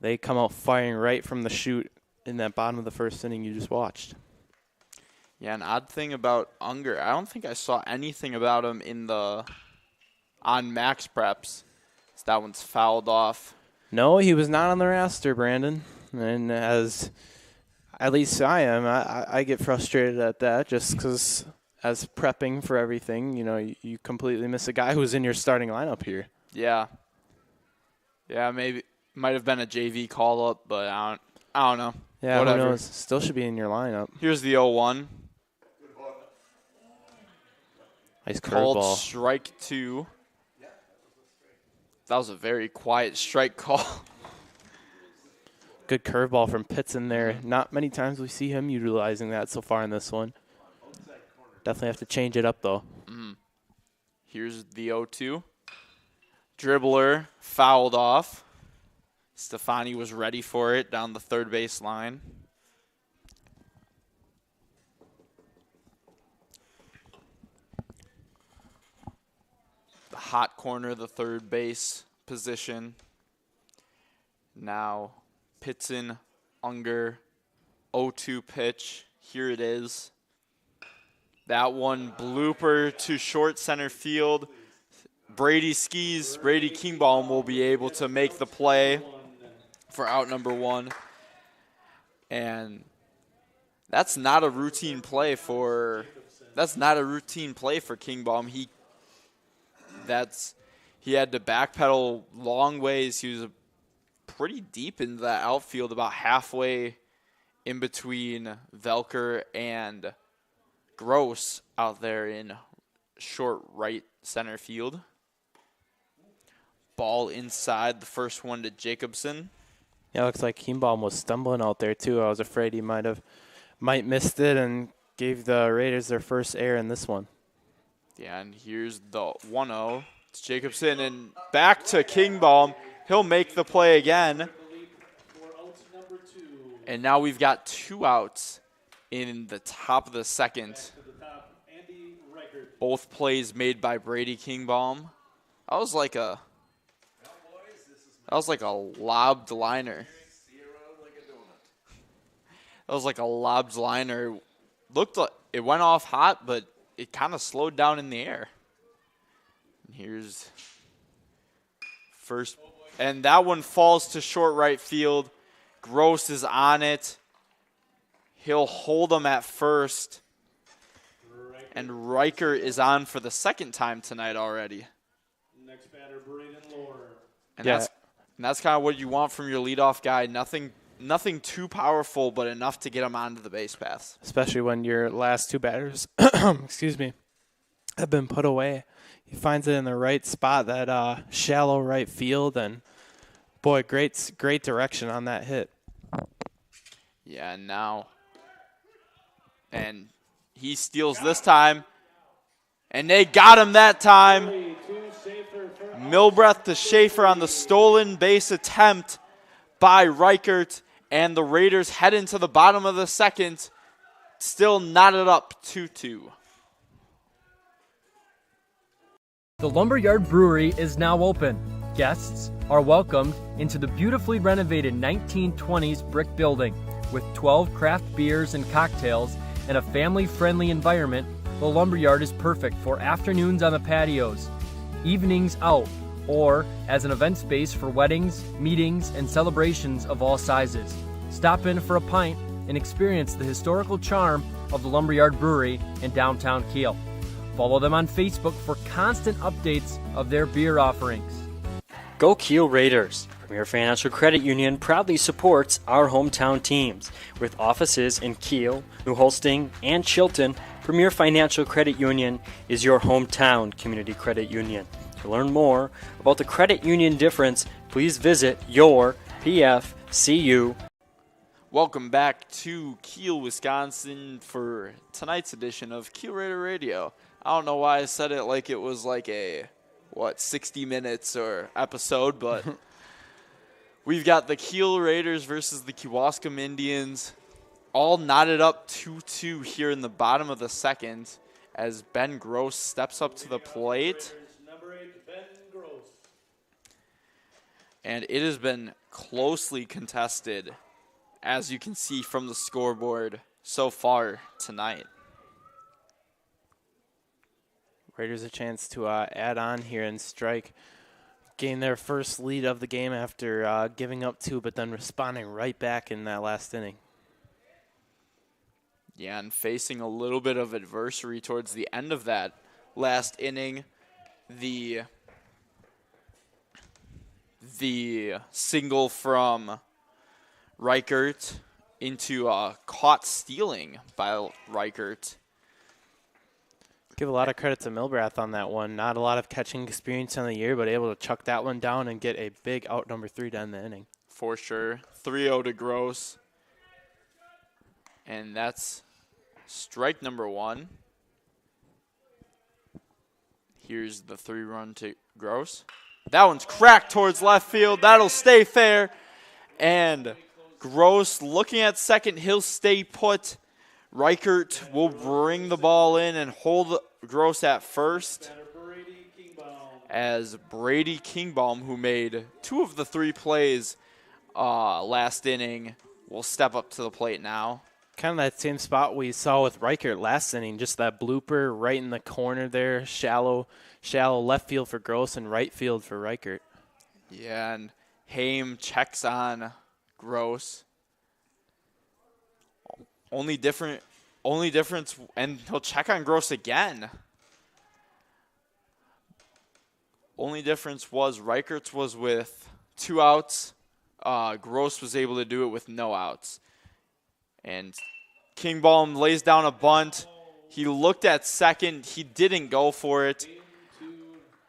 They come out firing right from the chute in that bottom of the first inning you just watched. Yeah, an odd thing about Unger, I don't think I saw anything about him on Max Preps. So that one's fouled off. No, he was not on the roster, Brandon. And as at least I am, I get frustrated at that just because as prepping for everything, you completely miss a guy who's in your starting lineup here. Yeah. Yeah, maybe might have been a JV call-up, but I don't know. Yeah, whatever. Who knows? Still should be in your lineup. Here's the 0-1. Nice Called curveball. strike 2. That was a very quiet strike call. Good curveball from Pitts in there. Not many times we see him utilizing that so far in this one. Definitely have to change it up, though. Here's the 0-2. Dribbler fouled off. Stefani was ready for it down the third base line. The hot corner, the third base position. Now Pitson, Unger, 0-2 pitch. Here it is. That one blooper to short center field. Brady skis. Brady Kingbaum will be able to make the play for out number 1. And that's not a routine play for Kingbaum. He had to backpedal long ways. He was pretty deep into that outfield, about halfway in between Velker and Gross out there in short right center field. Ball inside, the first one to Jacobson. Yeah, looks like Keenbaum was stumbling out there too. I was afraid he might missed it and gave the Raiders their first error in this one. Yeah, and here's the 1-0. It's Jacobson and back to Kingbaum. He'll make the play again. And now we've got 2 outs in the top of the second. Both plays made by Brady Kingbaum. That was like a lobbed liner. That was like a lobbed liner. Looked like it went off hot, but it kind of slowed down in the air. And here's first. And that one falls to short right field. Gross is on it. He'll hold him at first. And Riker is on for the second time tonight already. Next batter, Braden Lohr. And that's kind of what you want from your leadoff guy. Nothing too powerful, but enough to get him onto the base paths. Especially when your last 2 batters, have been put away. He finds it in the right spot, that shallow right field, and boy, great direction on that hit. Yeah, and he steals this time, and they got him that time. Milbreath to Schaefer on the stolen base attempt by Reichert, and the Raiders head into the bottom of the second, still knotted up 2-2. The Lumberyard Brewery is now open. Guests are welcomed into the beautifully renovated 1920s brick building. With 12 craft beers and cocktails and a family-friendly environment, the Lumberyard is perfect for afternoons on the patios, evenings out, or as an event space for weddings, meetings, and celebrations of all sizes. Stop in for a pint and experience the historical charm of the Lumberyard Brewery in downtown Kiel. Follow them on Facebook for constant updates of their beer offerings. Go Kiel Raiders! Premier Financial Credit Union proudly supports our hometown teams. With offices in Kiel, New Holsting, and Chilton, Premier Financial Credit Union is your hometown community credit union. To learn more about the credit union difference, please visit your PFCU. Welcome back to Kiel, Wisconsin for tonight's edition of Kiel Raider Radio. I don't know why I said it like it was like a, 60 minutes or episode, but we've got the Kiel Raiders versus the Kewaskum Indians, all knotted up 2-2 here in the bottom of the second as Ben Gross steps up to the plate. Number 8, Ben Gross. And it has been closely contested, as you can see from the scoreboard so far tonight. Raiders a chance to add on here and strike. Gain their first lead of the game after giving up 2, but then responding right back in that last inning. Yeah, and facing a little bit of adversity towards the end of that last inning, the single from Reichert into caught stealing by Reichert. Give a lot of credit to Milbrath on that one. Not a lot of catching experience on the year, but able to chuck that one down and get a big out number 3 to end the inning. For sure. 3-0 to Gross. And that's strike number 1. Here's the 3-run to Gross. That one's cracked towards left field. That'll stay fair. And Gross looking at second. He'll stay put. Reichert will bring the ball in and hold Gross at first. As Brady Kingbaum, who made 2 of the 3 plays last inning, will step up to the plate now. Kind of that same spot we saw with Reichert last inning, just that blooper right in the corner there, shallow left field for Gross and right field for Reichert. Yeah, and Haim checks on Gross. Only difference, and he'll check on Gross again. Only difference was Reichert's was with 2 outs. Gross was able to do it with no outs. And Kingbaum lays down a bunt. He looked at second. He didn't go for it.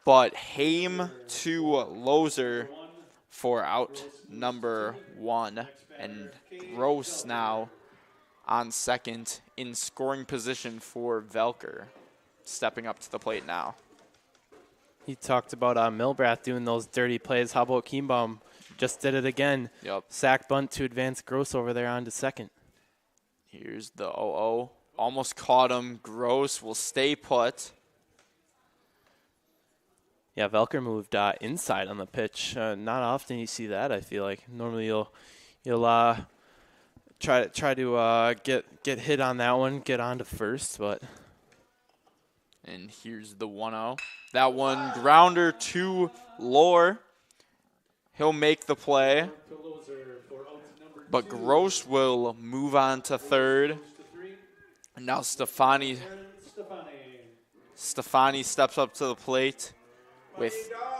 But Haim to Loser for out number 1. And Gross now on second in scoring position for Velker, stepping up to the plate now. He talked about Milbrath doing those dirty plays. How about Kingbaum? Just did it again. Yep. Sack bunt to advance Gross over there onto second. Here's the 0-0. Almost caught him. Gross will stay put. Yeah, Velker moved inside on the pitch. Not often you see that, I feel like. Normally you'll try to get hit on that one, get on to first, but. And here's the 1-0. That one grounder to Lohr. He'll make the play. But Gross will move on to third. And now Stefani steps up to the plate with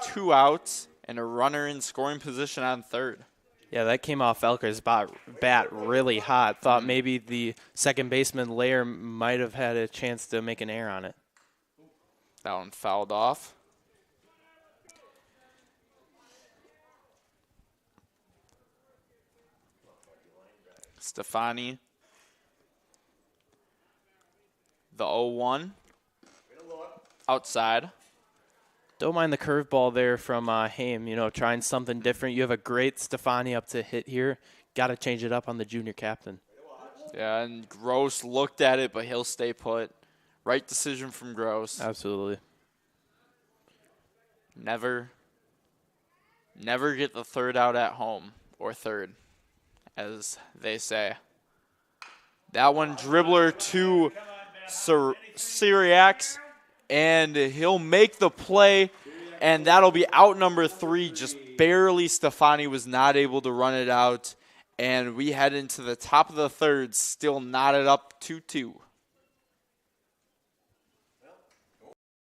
2 outs and a runner in scoring position on third. Yeah, that came off Velker's bat really hot. Thought maybe the second baseman Lair might have had a chance to make an error on it. That one fouled off. Stefani. The 0-1. Outside. Don't mind the curveball there from Haim. Trying something different. You have a great Stefani up to hit here. Got to change it up on the junior captain. Yeah, and Gross looked at it, but he'll stay put. Right decision from Gross. Absolutely. Never get the third out at home, or third, as they say. That one dribbler to Syriacs, and he'll make the play, and that'll be out number 3. Just barely. Stefani was not able to run it out, and we head into the top of the third, still knotted up 2-2.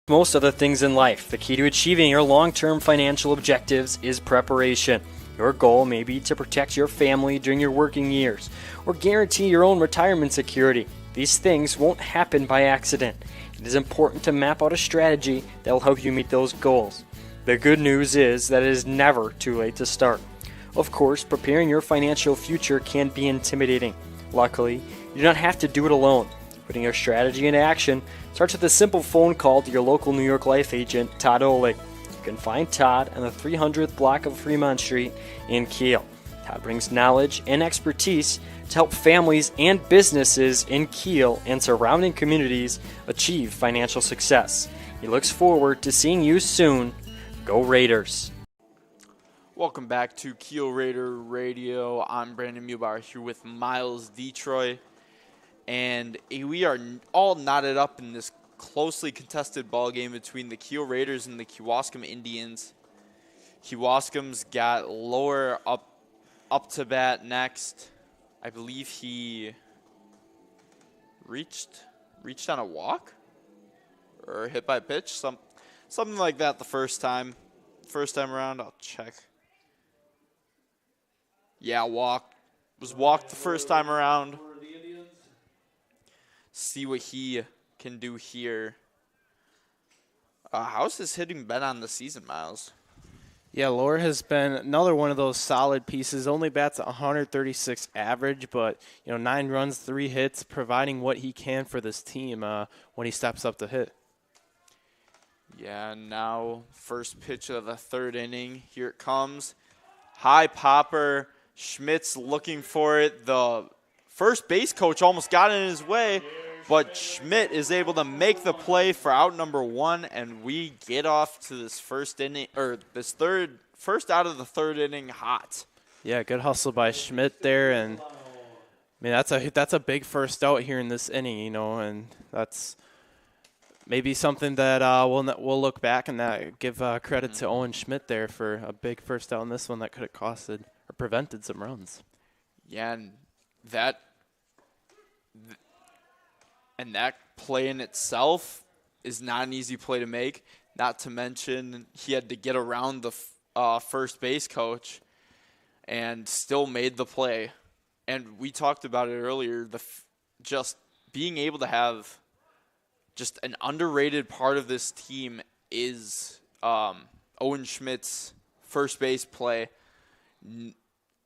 Most other things in life, the key to achieving your long-term financial objectives is preparation. Your goal may be to protect your family during your working years or guarantee your own retirement security. These things won't happen by accident. It is important to map out a strategy that will help you meet those goals. The good news is that it is never too late to start. Of course, preparing your financial future can be intimidating. Luckily, you do not have to do it alone. Putting your strategy into action starts with a simple phone call to your local New York Life agent, Todd Oleg. You can find Todd on the 300th block of Fremont Street in Kiel. Todd brings knowledge and expertise to help families and businesses in Kiel and surrounding communities achieve financial success. He looks forward to seeing you soon. Go Raiders! Welcome back to Kiel Raider Radio. I'm Brandon Muhlbauer here with Miles Detroit. And we are all knotted up in this closely contested ball game between the Kiel Raiders and the Kewaskum Indians. Kewaskum's got Lower up to bat next. I believe he reached on a walk or hit by pitch, something like that the first time around. I'll check. Yeah, was walked the first time around. See what he can do here. How's his hitting been on the season, Miles? Yeah, Lohr has been another one of those solid pieces. Only bats 136 average, but 9 runs, 3 hits, providing what he can for this team when he steps up to hit. Yeah, now first pitch of the third inning. Here it comes. High popper. Schmidt's looking for it. The first base coach almost got in his way, but Schmidt is able to make the play for out number 1, and we get off to this first inning, or this first out of the third inning hot. Yeah, good hustle by Schmidt there, and I mean that's a big first out here in this inning, and that's maybe something that we'll look back and that give credit to Owen Schmidt there for a big first out in this one that could have costed or prevented some runs. Yeah, and that play in itself is not an easy play to make. Not to mention he had to get around the first base coach and still made the play. And we talked about it earlier, just being able to have just an underrated part of this team is Owen Schmidt's first base play.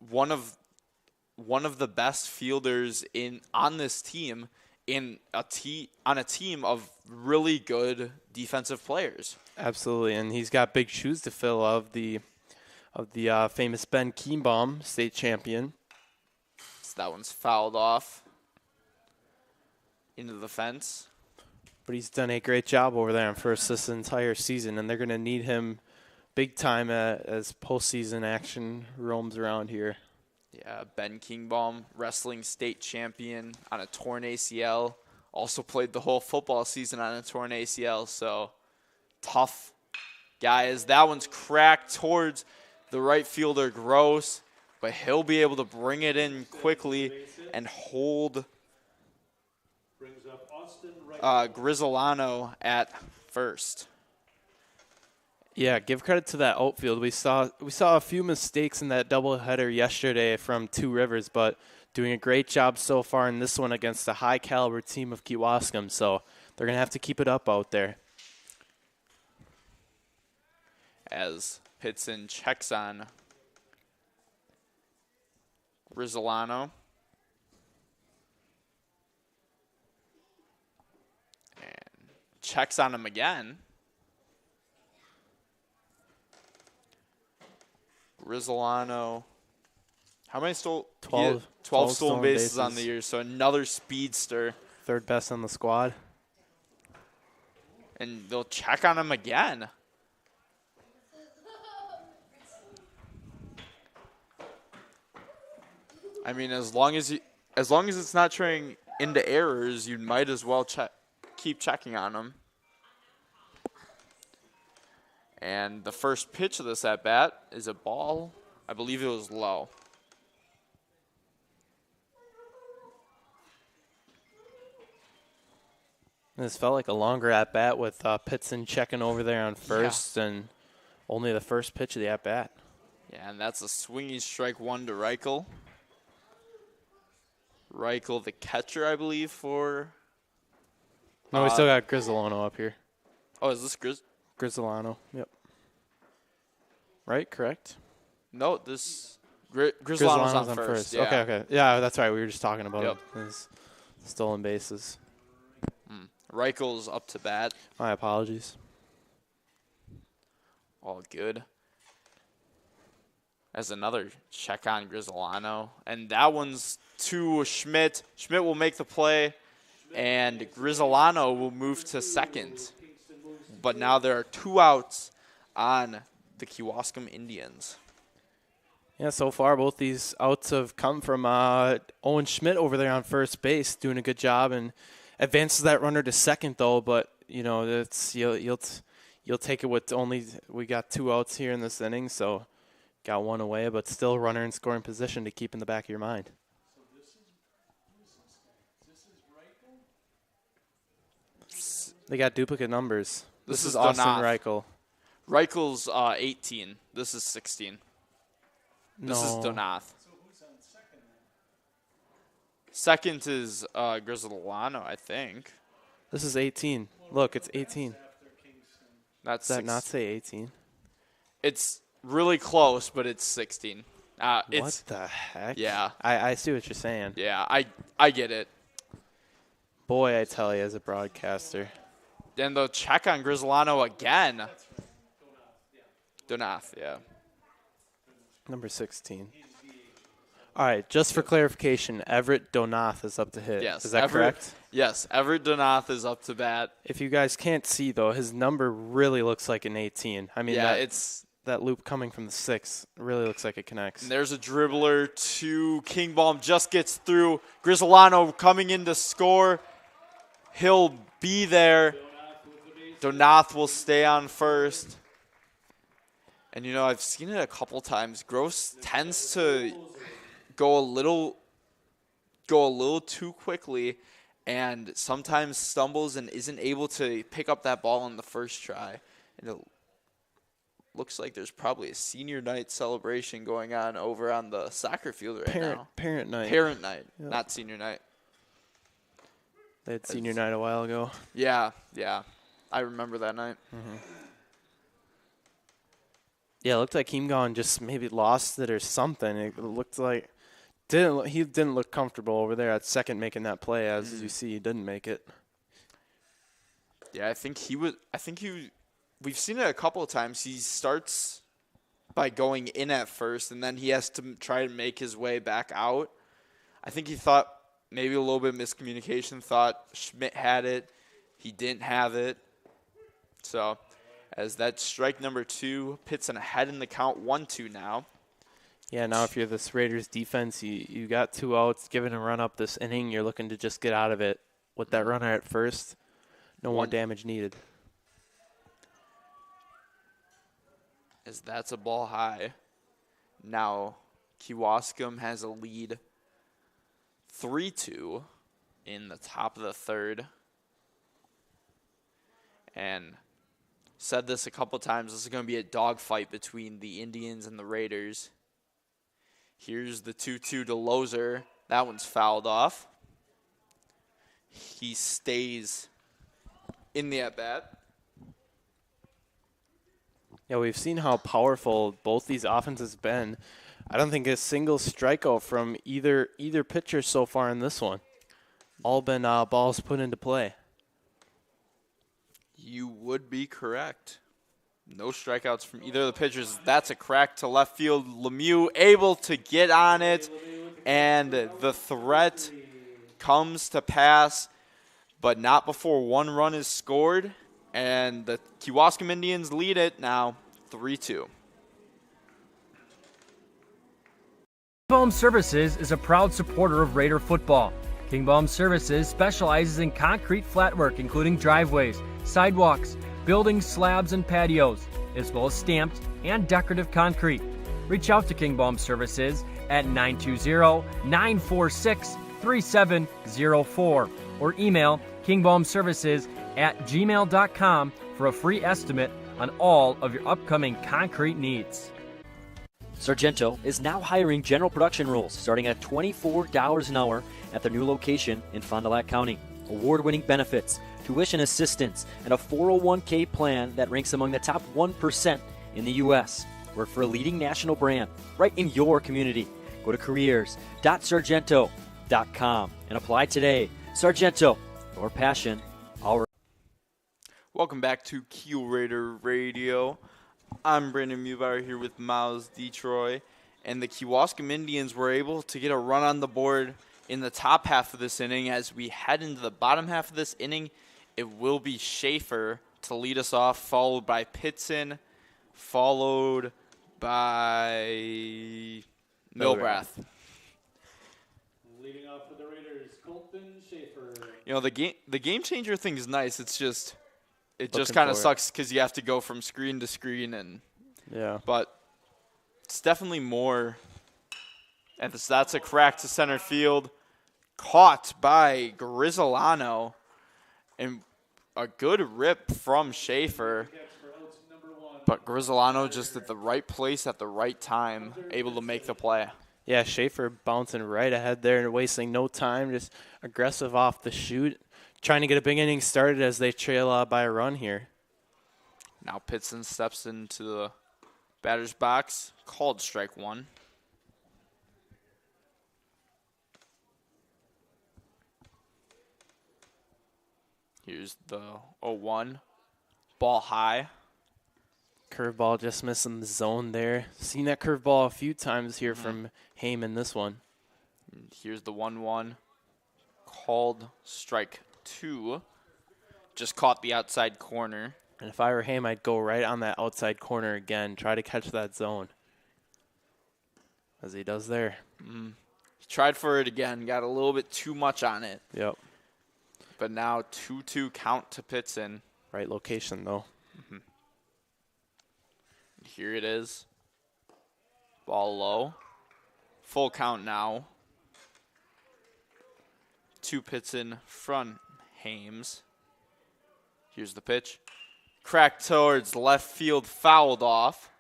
One of the best fielders on this team on a team of really good defensive players. Absolutely, and he's got big shoes to fill of the famous Ben Kienbaum, state champion. So that one's fouled off into the fence. But he's done a great job over there on first this entire season, and they're going to need him big time as postseason action roams around here. Yeah, Ben Kienbaum, wrestling state champion on a torn ACL. Also played the whole football season on a torn ACL, so tough guy. As that one's cracked towards the right fielder, Gross, but he'll be able to bring it in quickly and hold Grisolano at first. Yeah, give credit to that outfield. We saw a few mistakes in that doubleheader yesterday from Two Rivers, but doing a great job so far in this one against a high-caliber team of Kewaskum. So they're going to have to keep it up out there. As Pitson checks on Grisolano. And checks on him again. Grisolano. How many 12 stolen bases on the year, so another speedster. Third best on the squad. And they'll check on him again. I mean, as long as it's not turning into errors, you might as well keep checking on him. And the first pitch of this at-bat is a ball. I believe it was low. This felt like a longer at-bat with Pitson checking over there on first and only the first pitch of the at-bat. Yeah, and that's a swinging strike one to Reichel. Reichel, the catcher, I believe, for... No, we still got Grisolano up here. Oh, is this Grisolano, yep. Right, correct? No, this Grisolano's on first. Yeah. Okay. Yeah, that's right. We were just talking about his stolen bases. Reichel's up to bat. My apologies. All good. As another check on Grisolano. And that one's to Schmidt. Schmidt will make the play, and Grisolano will move to second. But now there are 2 outs on the Kewaskum Indians. Yeah, so far both these outs have come from Owen Schmidt over there on first base, doing a good job and advances that runner to second, though. But it's you'll take it with only we got 2 outs here in this inning, so got 1 away, but still runner in scoring position to keep in the back of your mind. So this is Reichel? They got duplicate numbers. This is Austin Donath. Reichel. Reichel's 18. This is 16. This is Donath. So who's on second then? Second is Grizzolano, I think. This is 18. Look, it's 18. After Kingston. That's Does that not say 18? It's really close, but it's 16. What It's the heck? Yeah. I see what you're saying. Yeah, I get it. Boy, I tell you, as a broadcaster. Then they'll check on Grizzolano again. Donath, yeah. Number 16. All right, just for clarification, Everett Donath is up to hit. Yes. Is that correct? Yes, Everett Donath is up to bat. If you guys can't see, though, his number really looks like an 18. I mean, Yeah, that loop coming from the 6 really looks like it connects. And there's a dribbler to Kingbaum, just gets through. Grizzolano coming in to score. He'll be there. Donath will stay on first. And, I've seen it a couple times. Gross tends to go a little too quickly and sometimes stumbles and isn't able to pick up that ball on the first try. And it looks like there's probably a senior night celebration going on over on the soccer field right now. Parent night. Parent night, Yep. not senior night. They had senior night a while ago. Yeah. I remember that night. Mm-hmm. Yeah, it looked like Keemgawn just maybe lost it or something. It looked like he didn't look comfortable over there at second making that play. As you see, he didn't make it. Yeah, I think we've seen it a couple of times. He starts by going in at first, and then he has to try to make his way back out. I think he thought maybe a little bit of miscommunication, thought Schmidt had it. He didn't have it. So as that strike number 2 puts him ahead in the count 1-2 now. Yeah, now if you're this Raiders defense, you got 2 outs, given a run up this inning, you're looking to just get out of it with that runner at first. No more damage needed. As that's a ball high. Now Kewaskum has a lead 3-2 in the top of the third. And said this a couple times, this is going to be a dogfight between the Indians and the Raiders. Here's the 2-2 to Lozer. That one's fouled off. He stays in the at-bat. Yeah, we've seen how powerful both these offenses have been. I don't think a single strikeout from either pitcher so far in this one. All been balls put into play. You would be correct. No strikeouts from either of the pitchers. That's a crack to left field. Lemieux able to get on it, and the threat comes to pass, but not before 1 run is scored, and the Kewaskum Indians lead it now 3-2. Kingbaum Services is a proud supporter of Raider football. Kingbaum Services specializes in concrete flatwork, including driveways, sidewalks, building slabs and patios, as well as stamped and decorative concrete. Reach out to Kingbaum Services at 920-946-3704 or email kingbaumservices@gmail.com for a free estimate on all of your upcoming concrete needs. Sargento is now hiring general production roles starting at $24 an hour at their new location in Fond du Lac County. Award-winning benefits, tuition assistance, and a 401k plan that ranks among the top 1% in the U.S. Work for a leading national brand right in your community. Go to careers.sargento.com and apply today. Sargento, your passion, our. Welcome back to Kiel Raider Radio. I'm Brandon Mubauer here with Miles Detroit, and the Kewaskum Indians were able to get a run on the board in the top half of this inning. As we head into the bottom half of this inning, it will be Schaefer to lead us off, followed by Pitson, followed by Milbrath. Leading off for the Raiders, Colton Schaefer. You know, the game changer thing is nice. It's just it just Looking kind of for it. sucks because you have to go from screen to screen, and but it's definitely more. And that's a crack to center field, caught by Grizzolano, and a good rip from Schaefer. But Grizzolano just at the right place at the right time, able to make the play. Yeah, Schaefer bouncing right ahead there and wasting no time, just aggressive off the shoot, trying to get a big inning started as they trail by a run here. Now Pitson steps into the batter's box, called strike one. Here's the 0-1, ball high. Curveball just missing the zone there. Seen that curveball a few times here from Heyman this one. And here's the 1-1, called strike two. Just caught the outside corner. And if I were him, I'd go right on that outside corner again, try to catch that zone. As he does there. He tried for it again, got a little bit too much on it. Yep. But now 2-2 count to Pitson. Right location, though. Here it is. Ball low. Full count now. To Pitson from Hames. Here's the pitch. Cracked towards left field, fouled off.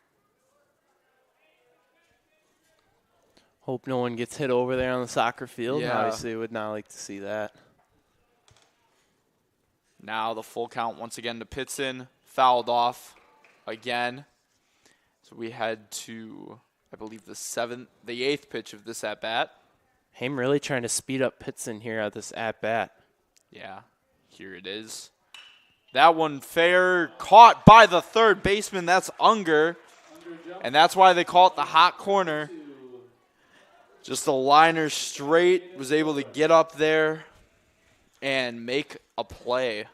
Hope no one gets hit over there on the soccer field. Yeah. Obviously, would not like to see that. Now the full count once again to Pitson. Fouled off again. So we head to, I believe, the eighth pitch of this at-bat. Haim really trying to speed up Pitson here at this at-bat. Yeah, here it is. That one fair, caught by the third baseman. That's Unger. And that's why they call it the hot corner. Just a liner straight, was able to get up there and make a play.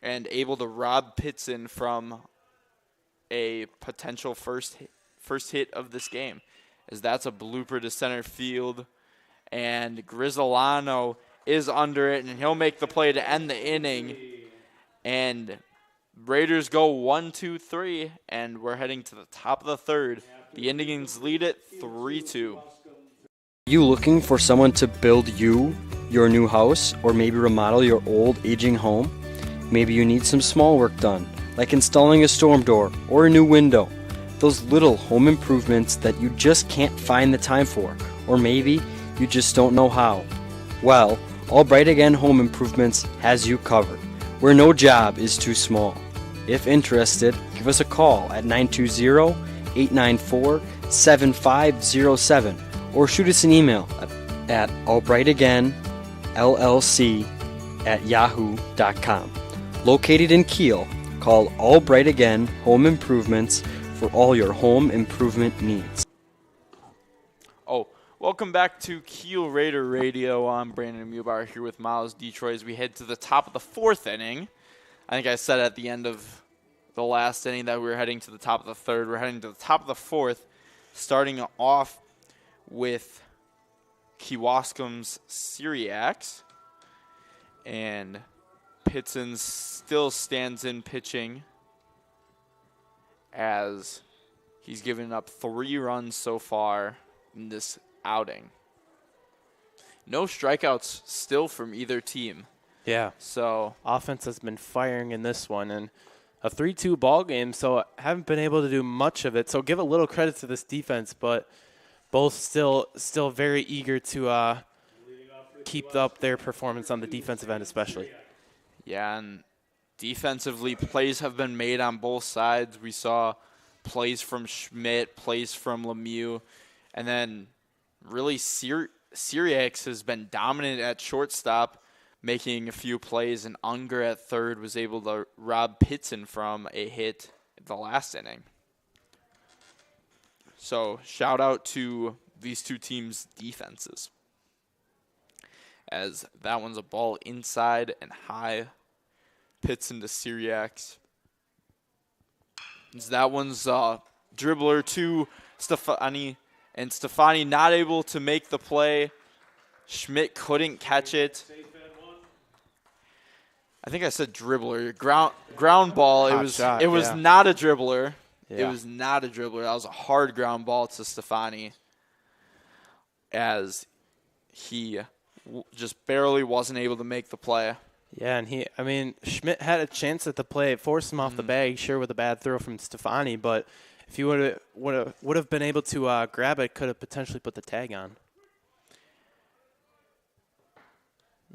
And able to rob Pitson from a potential first hit of this game. As that's a blooper to center field. And Grizzolano is under it, and he'll make the play to end the inning. And Raiders go 1-2-3, and we're heading to the top of the third. The Indians lead it 3-2. Are you looking for someone to build you your new house, or maybe remodel your old aging home? Maybe you need some small work done, like installing a storm door or a new window. Those little home improvements that you just can't find the time for, or maybe you just don't know how. Well, Albright Again Home Improvements has you covered, where no job is too small. If interested, give us a call at 920-894-7507 or shoot us an email at albrightagainllc@yahoo.com. Located in Kiel, call Albright Again Home Improvements for all your home improvement needs. Welcome back to Kiel Raider Radio. I'm Brandon Mubar here with Miles Detroit as we head to the top of the fourth inning. I think I said at the end of the last inning that we were heading to the top of the third. We're heading to the top of the fourth, starting off with Kewaskum's Syriacs. And Pitson still stands in pitching as he's given up 3 runs so far in this outing. No strikeouts still from either team. Yeah. So offense has been firing in this one, and a 3-2 ball game, so haven't been able to do much of it. So give a little credit to this defense, but both still very eager to keep up their performance on the defensive end especially. Yeah, and defensively, plays have been made on both sides. We saw plays from Schmidt, plays from Lemieux, and then really Syriacs has been dominant at shortstop, making a few plays, and Unger at third was able to rob Pitson from a hit in the last inning. So shout out to these two teams' defenses. As that one's a ball inside and high. Pitson to Syriacs. As that one's dribbler to Stefani. And Stefani not able to make the play. Schmidt couldn't catch it. I think I said dribbler. Ground ball. Hot It was shot, yeah. not a dribbler. It Yeah. was not a dribbler. That was a hard ground ball to Stefani, as he just barely wasn't able to make the play. Yeah, and Schmidt had a chance at the play. It forced him off the bag, sure, with a bad throw from Stefani, but if he would have been able to grab it, could have potentially put the tag on.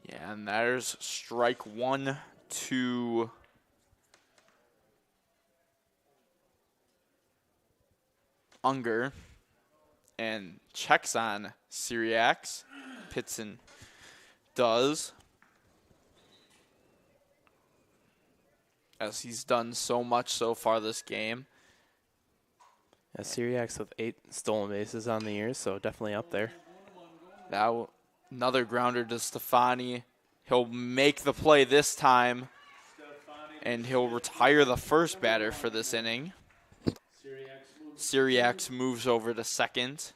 Yeah, and there's strike 1 to Unger, and checks on Syriacs. Pitson does, as he's done so much so far this game. Yeah, Syriacs with 8 stolen bases on the year, so definitely up there. Now another grounder to Stefani. He'll make the play this time, and he'll retire the first batter for this inning. Syriacs moves over to second.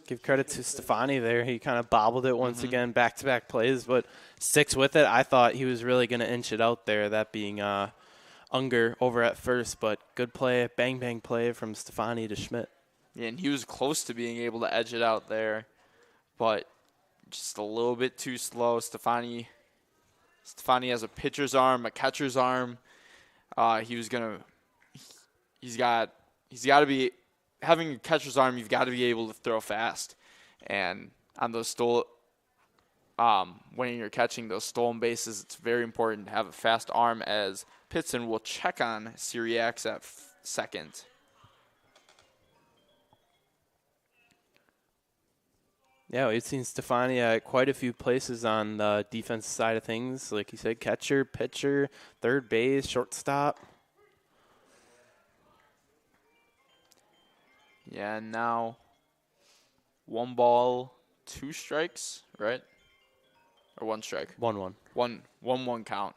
Give credit to Stefani there. He kind of bobbled it once again, back-to-back plays, but sticks with it. I thought he was really going to inch it out there, that being Unger over at first, but good play, bang-bang play from Stefani to Schmidt. Yeah, and he was close to being able to edge it out there, but just a little bit too slow. Stefani has a pitcher's arm, a catcher's arm. He's got to be having a catcher's arm. You've got to be able to throw fast, and on those when you're catching those stolen bases, it's very important to have a fast arm, as Pitson will check on Syriacs at second. Yeah, we've seen Stefani at quite a few places on the defense side of things. Like you said, catcher, pitcher, third base, shortstop. Yeah, and now 1 ball, 2 strikes, right? Or 1 strike? 1-1. 1-1 count.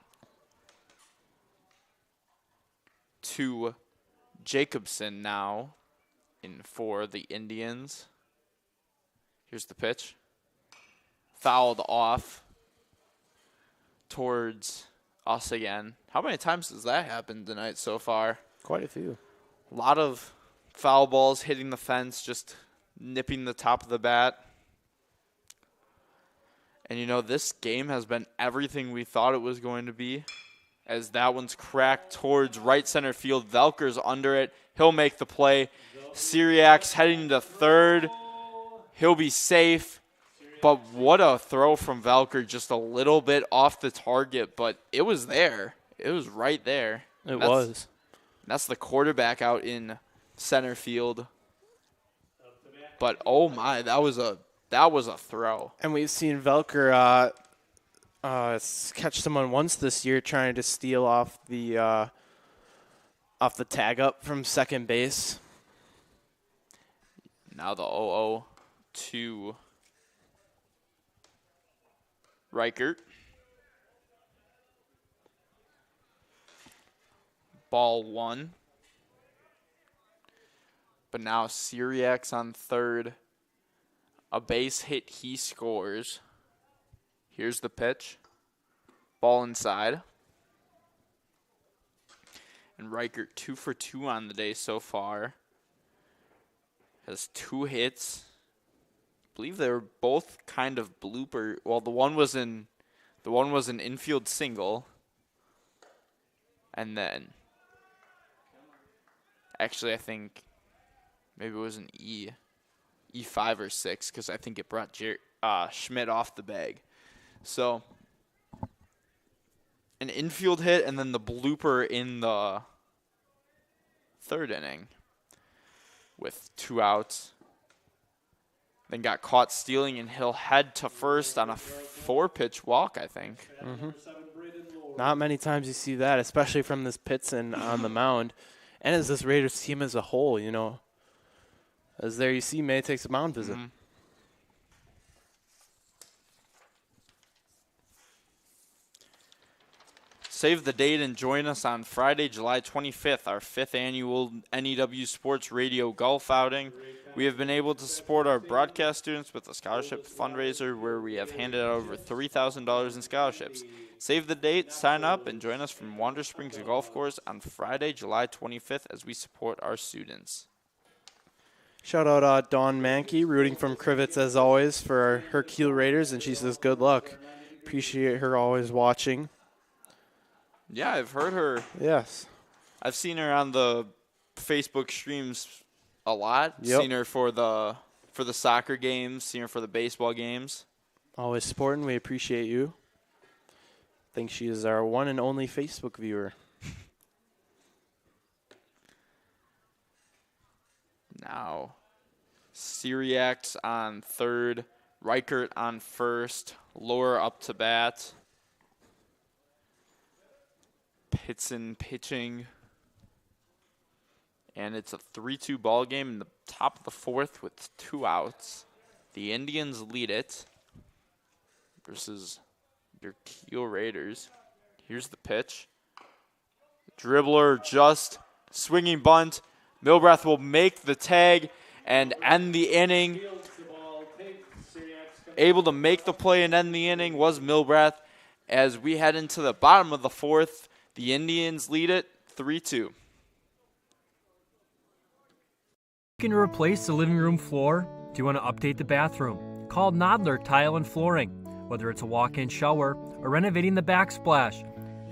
To Jacobson now in for the Indians. Here's the pitch. Fouled off towards us again. How many times has that happened tonight so far? Quite a few. A lot of foul balls hitting the fence, just nipping the top of the bat. And, this game has been everything we thought it was going to be, as that one's cracked towards right center field. Velker's under it. He'll make the play. Syriacs heading to third. He'll be safe. But what a throw from Velker, just a little bit off the target, but it was there. It was right there. It was. That's the quarterback out in center field. But oh my, that was a throw. And we've seen Velker catch someone once this year trying to steal off the tag up from second base. Now the 0-0 to Reichert. Ball 1. But now Syriacs on third. A base hit, he scores. Here's the pitch. Ball inside. And Reichert 2 for 2 on the day so far. Has 2 hits. I believe they were both kind of blooper. Well, the one was an infield single. And then actually I think maybe it was an E5 or 6, because I think it brought Schmidt off the bag. So an infield hit and then the blooper in the third inning with 2 outs. Then got caught stealing, and he'll head to first on a 4-pitch walk, I think. Mm-hmm. Not many times you see that, especially from this Pitson on the mound. And as this Raiders team as a whole, As there you see, May takes a mound visit. Mm-hmm. Save the date and join us on Friday, July 25th, our 5th annual NEW Sports Radio Golf Outing. We have been able to support our broadcast students with a scholarship fundraiser where we have handed out over $3,000 in scholarships. Save the date, sign up, and join us from Wander Springs Golf Course on Friday, July 25th as we support our students. Shout out Dawn Mankey, rooting from Crivets as always for her Kiel Raiders, and she says good luck. Appreciate her always watching. Yeah, I've heard her. Yes. I've seen her on the Facebook streams a lot. Yep. Seen her for the soccer games, seen her for the baseball games. Always supporting. We appreciate you. Think she is our one and only Facebook viewer. Now, Syriacs on third, Reichert on first, Lower up to bat. Pitson pitching. And it's a 3-2 ball game in the top of the fourth with 2 outs. The Indians lead it versus your Kiel Raiders. Here's the pitch. Dribbler just swinging bunt. Milbrath will make the tag and end the inning. Able to make the play and end the inning was Milbrath. As we head into the bottom of the fourth, the Indians lead it 3-2. Looking to replace the living room floor? Do you want to update the bathroom? Call Nodler Tile and Flooring. Whether it's a walk-in shower or renovating the backsplash,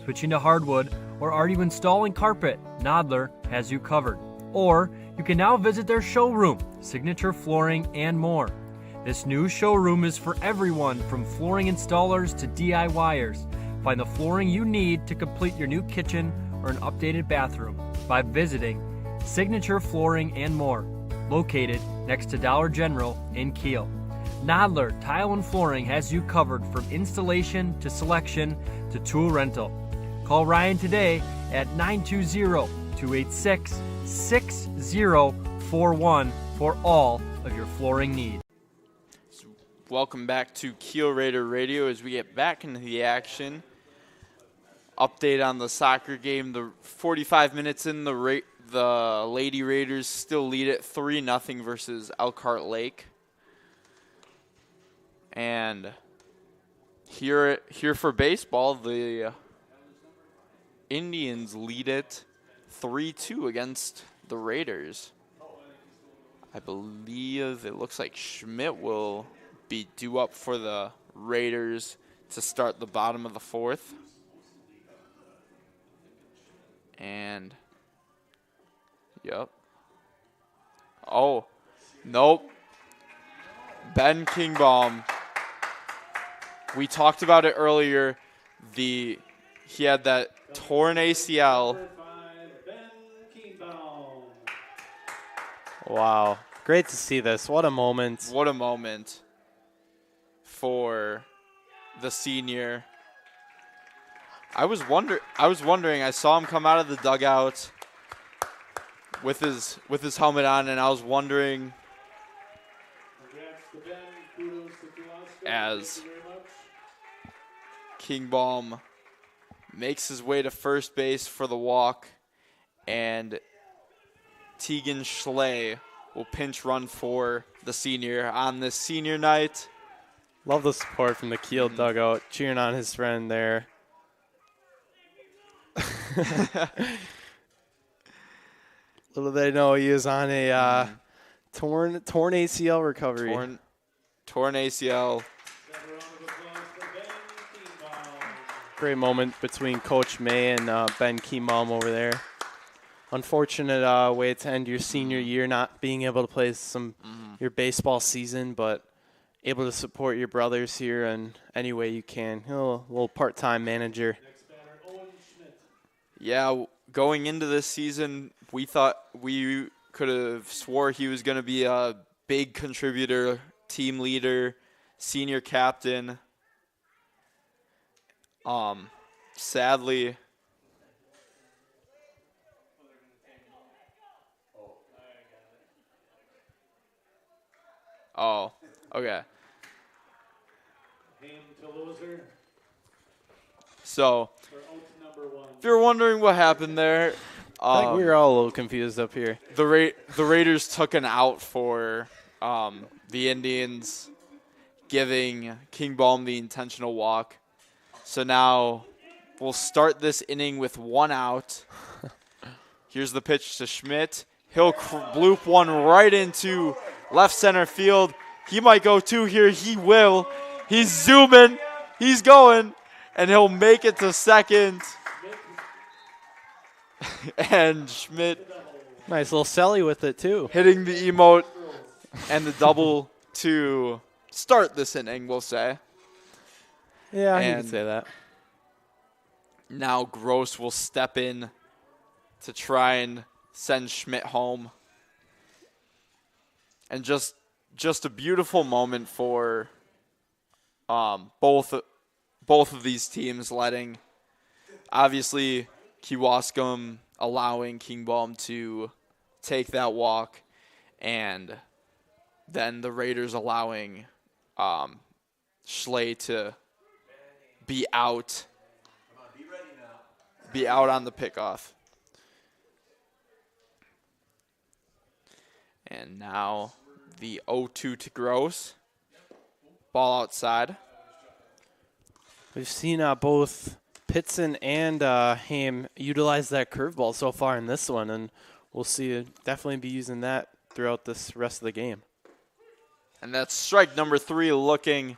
switching to hardwood, or are you installing carpet, Nodler has you covered. Or you can now visit their showroom, Signature Flooring, and more. This new showroom is for everyone from flooring installers to DIYers. Find the flooring you need to complete your new kitchen or an updated bathroom by visiting Signature Flooring and more, located next to Dollar General in Kiel. Nodler Tile and Flooring has you covered from installation to selection to tool rental. Call Ryan today at 920-286-6041 for all of your flooring needs. Welcome back to Kiel Raider Radio as we get back into the action. Update on the soccer game. The 45 minutes in, the Lady Raiders still lead it 3-0 versus Elkhart Lake. And here for baseball, the Indians lead it 3-2 against the Raiders. I believe it looks like Schmidt will be due up for the Raiders to start the bottom of the fourth. And, yep. Oh, nope. Ben Kingbaum. We talked about it earlier. He had that torn ACL. Wow. Great to see this. What a moment. What a moment for the senior. I was wondering, I saw him come out of the dugout with his helmet on, and I was wondering as Kingbaum makes his way to first base for the walk, and Tegan Schley will pinch run for the senior on this senior night. Love the support from the Kiel dugout, cheering on his friend there. Little they know he is on a torn ACL recovery. Torn ACL. Great moment between Coach May and Ben Kingbaum over there. Unfortunate way to end your senior year, not being able to play your baseball season, but able to support your brothers here in any way you can. A little part-time manager. Yeah, going into this season, we thought we could have swore he was going to be a big contributor, team leader, senior captain. Sadly, oh, okay. So, if you're wondering what happened there, I think we were all a little confused up here. The Raiders took an out for the Indians, giving King Balm the intentional walk. So now we'll start this inning with 1 out. Here's the pitch to Schmidt. He'll bloop one right into left center field. He might go 2 here. He will. He's zooming. He's going. And he'll make it to second. And Schmidt. Nice little celly with it, too. Hitting the emote and the double to start this inning, we'll say. Yeah, you can say that. Now Gross will step in to try and send Schmidt home. And just a beautiful moment for both of these teams, letting, obviously, Kewaskum allowing King Balm to take that walk, and then the Raiders allowing Schley to be out on the pickoff. And now the 0-2 to Gross. Ball outside. We've seen both Pitson and Haim utilize that curveball so far in this one, and we'll see definitely be using that throughout this rest of the game. And that's strike number 3 looking,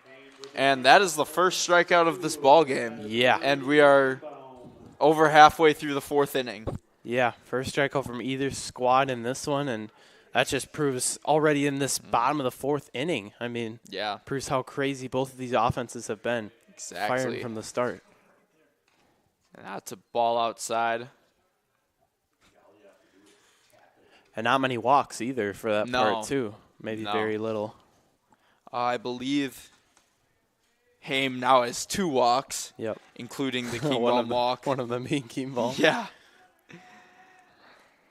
and that is the first strikeout of this ball game. Yeah. And we are over halfway through the 4th inning. Yeah, first strikeout from either squad in this one, and that just proves already in this bottom of the 4th inning. I mean, yeah, proves how crazy both of these offenses have been. Exactly. Firing from the start. And that's a ball outside. And not many walks either for that part, too. Maybe very little. I believe Haim now has 2 walks. Yep. Including the King Balm walk. One of them being King Balm. Yeah.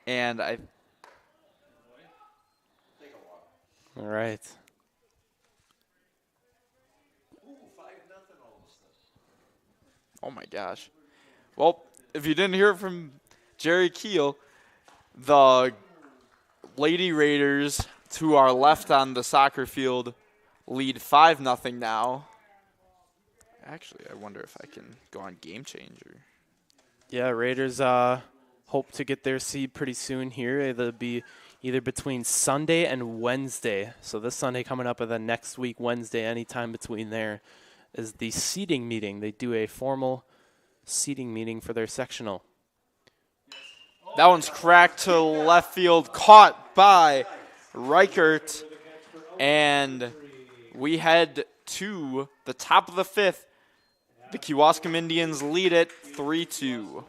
And All right. Oh, my gosh. Well, if you didn't hear it from Jerry Kiel, the Lady Raiders, to our left on the soccer field, lead 5-0 now. Actually, I wonder if I can go on Game Changer. Yeah, Raiders hope to get their seed pretty soon here. It'll be either between Sunday and Wednesday. So this Sunday coming up, and then next week, Wednesday, anytime between there, is the seeding meeting. They do a formal seeding meeting for their sectional. That one's cracked to left field, caught by Reichert. And we head to the top of the 5th. The Kewaskum Indians lead it 3-2.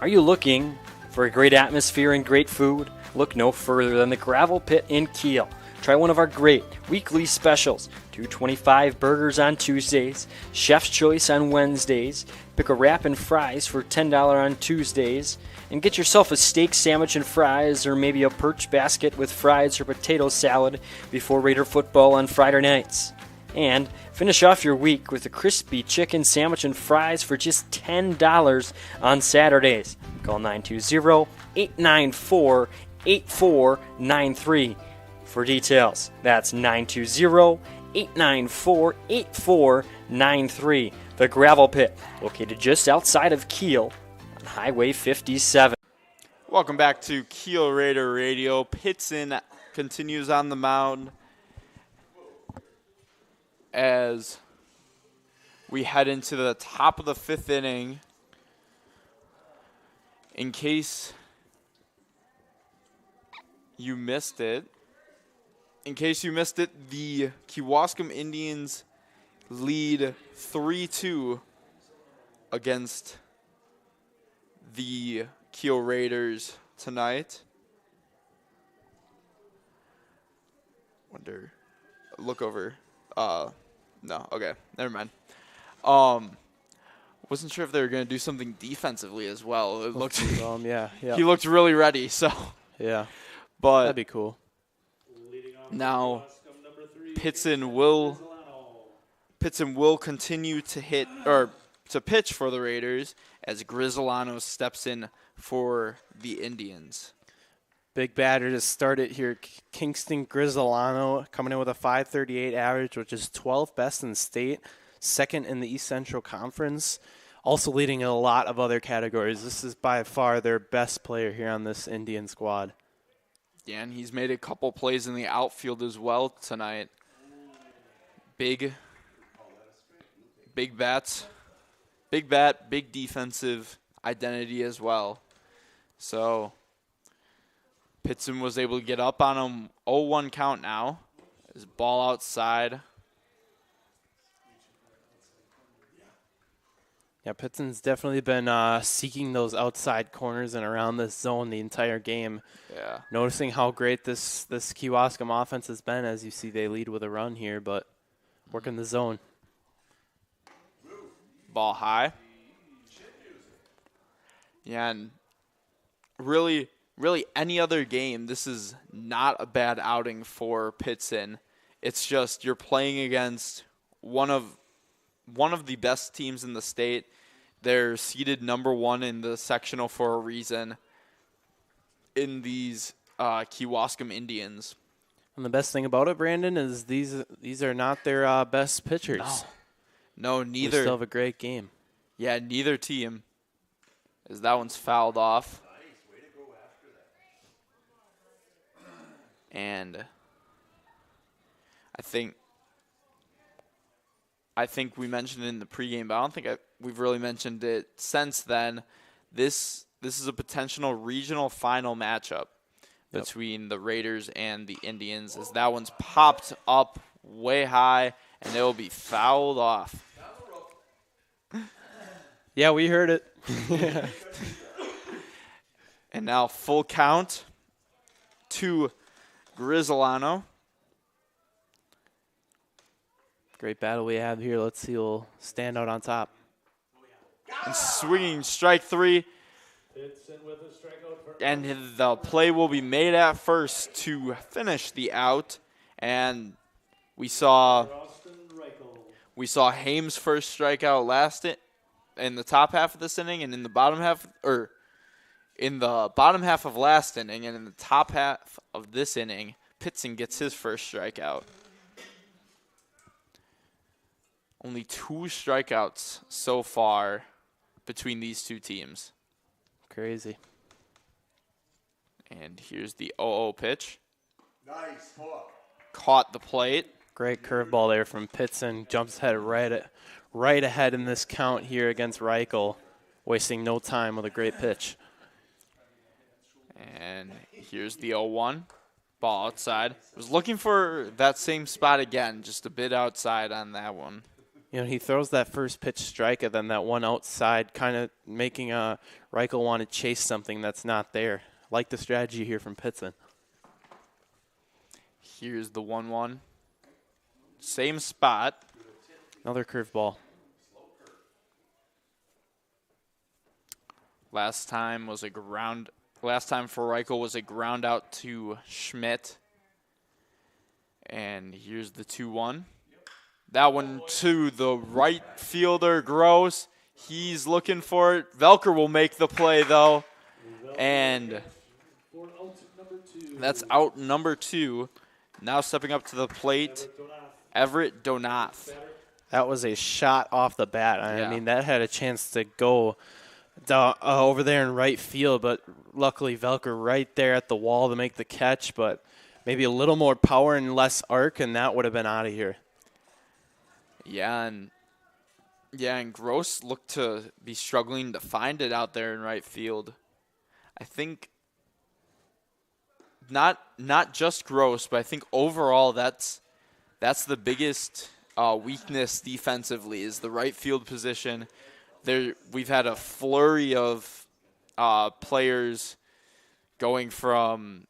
Are you looking for a great atmosphere and great food? Look no further than the Gravel Pit in Kiel. Try one of our great weekly specials. $2.25 burgers on Tuesdays, Chef's Choice on Wednesdays, pick a wrap and fries for $10 on Tuesdays, and get yourself a steak sandwich and fries, or maybe a perch basket with fries or potato salad before Raider football on Friday nights. And finish off your week with a crispy chicken sandwich and fries for just $10 on Saturdays. Call 920-894-8493 for details. That's 920-894-8493. The Gravel Pit, located just outside of Kiel on Highway 57. Welcome back to Kiel Raider Radio. Pitson continues on the mound as we head into the top of the 5th inning. In case you missed it, the Kewaskum Indians lead 3-2 against the Kiel Raiders tonight. Look over. No, okay, never mind. Wasn't sure if they were going to do something defensively as well. It looked, yeah. He looked really ready, so. Yeah, but that'd be cool. Now, Pitson will continue to hit, or to pitch for the Raiders as Grizzolano steps in for the Indians. Big batter to start it here. Kingston Grizzolano coming in with a .538 average, which is 12th best in the state, second in the East Central Conference, also leading in a lot of other categories. This is by far their best player here on this Indian squad. Yeah, and he's made a couple plays in the outfield as well tonight. Big bats. Big bat, big defensive identity as well. So Pittston was able to get up on him. 0-1 count now. His ball outside. Yeah, Pittston's definitely been seeking those outside corners and around this zone the entire game. Yeah. Noticing how great this Kewaskum offense has been. As you see, they lead with a run here, but working the zone. Ball high. Yeah, and really any other game, this is not a bad outing for Pittston. It's just you're playing against one of the best teams in the state. They're seeded number 1 in the sectional for a reason in these Kewaskum Indians. And the best thing about it, Brandon, is these are not their best pitchers. No, neither. They still have a great game. Yeah, neither team. As that one's fouled off. And I think we mentioned it in the pregame, but I don't think we've really mentioned it since then. This is a potential regional final matchup between the Raiders and the Indians, as that one's popped up way high, and it will be fouled off. Yeah, we heard it. And now full count to Grizzolano. Great battle we have here. Let's see who'll stand out on top. And swinging strike 3. And the play will be made at first to finish the out. And we saw Hames' first strikeout in the top half of this inning, and in the bottom half of last inning, and in the top half of this inning, Pittston gets his first strikeout. Only 2 strikeouts so far between these two teams. Crazy. And here's the 0-0 pitch. Nice hook. Caught the plate. Great curveball there from Pittston. Jumps ahead right ahead in this count here against Reichel. Wasting no time with a great pitch. And here's the 0-1. Ball outside. Was looking for that same spot again, just a bit outside on that one. You know, he throws that first pitch strike and then that one outside, kind of making Reichel want to chase something that's not there. Like the strategy here from Pittston. Here's the 1-1. Same spot. Another curveball. Last time for Reichel was a ground out to Schmidt. And here's the 2-1. That one to the right fielder, Gross. He's looking for it. Velker will make the play, though. And that's out number 2. Now stepping up to the plate, Everett Donath. That was a shot off the bat. I mean, that had a chance to go over there in right field, but luckily Velker right there at the wall to make the catch, but maybe a little more power and less arc, and that would have been out of here. And Gross looked to be struggling to find it out there in right field. I think not just Gross, but I think overall that's the biggest weakness defensively is the right field position. We've had a flurry of players going from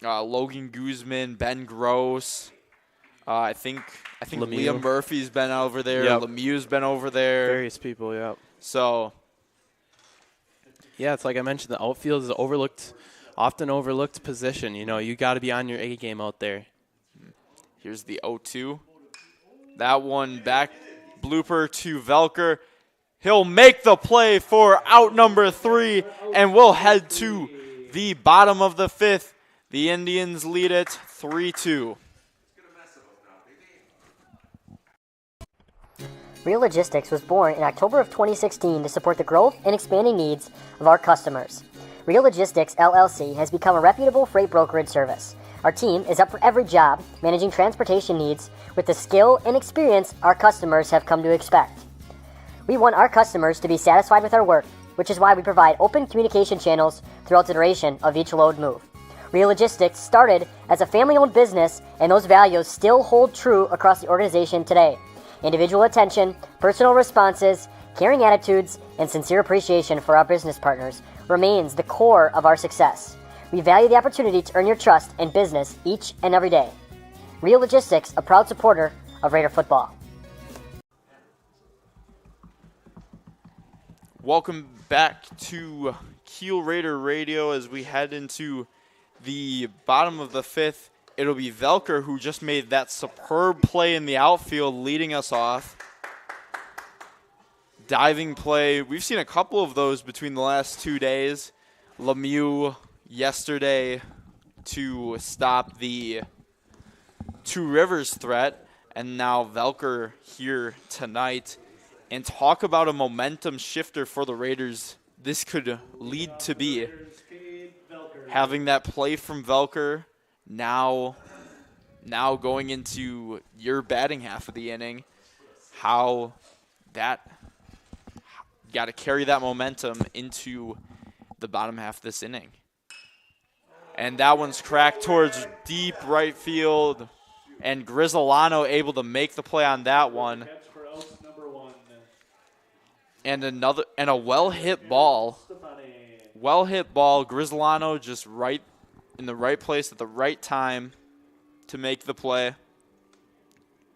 Logan Guzman, Ben Gross. I think Lemieux. Liam Murphy's been over there. Yep. Lemieux's been over there. Various people, yeah. So, yeah, it's like I mentioned, the outfield is often overlooked position. You know, you got to be on your A game out there. Here's the 0-2. That one back blooper to Velker. He'll make the play for out number 3, and we'll head to the bottom of the 5th. The Indians lead it 3-2. Real Logistics was born in October of 2016 to support the growth and expanding needs of our customers. Real Logistics LLC has become a reputable freight brokerage service. Our team is up for every job, managing transportation needs with the skill and experience our customers have come to expect. We want our customers to be satisfied with our work, which is why we provide open communication channels throughout the duration of each load move. Real Logistics started as a family-owned business, and those values still hold true across the organization today. Individual attention, personal responses, caring attitudes, and sincere appreciation for our business partners remains the core of our success. We value the opportunity to earn your trust and business each and every day. Real Logistics, a proud supporter of Raider football. Welcome back to Kiel Raider Radio as we head into the bottom of the 5th. It'll be Velker who just made that superb play in the outfield, leading us off. Diving play. We've seen a couple of those between the last 2 days. Lemieux yesterday to stop the Two Rivers threat, and now Velker here tonight. And talk about a momentum shifter for the Raiders. This could lead to be having that play from Velker. Now going into your batting half of the inning, how that you got to carry that momentum into the bottom half of this inning. And that one's cracked towards deep right field, and Grizzolano able to make the play on that one. And a well hit ball. Well hit ball. Grizzolano just right in the right place at the right time to make the play.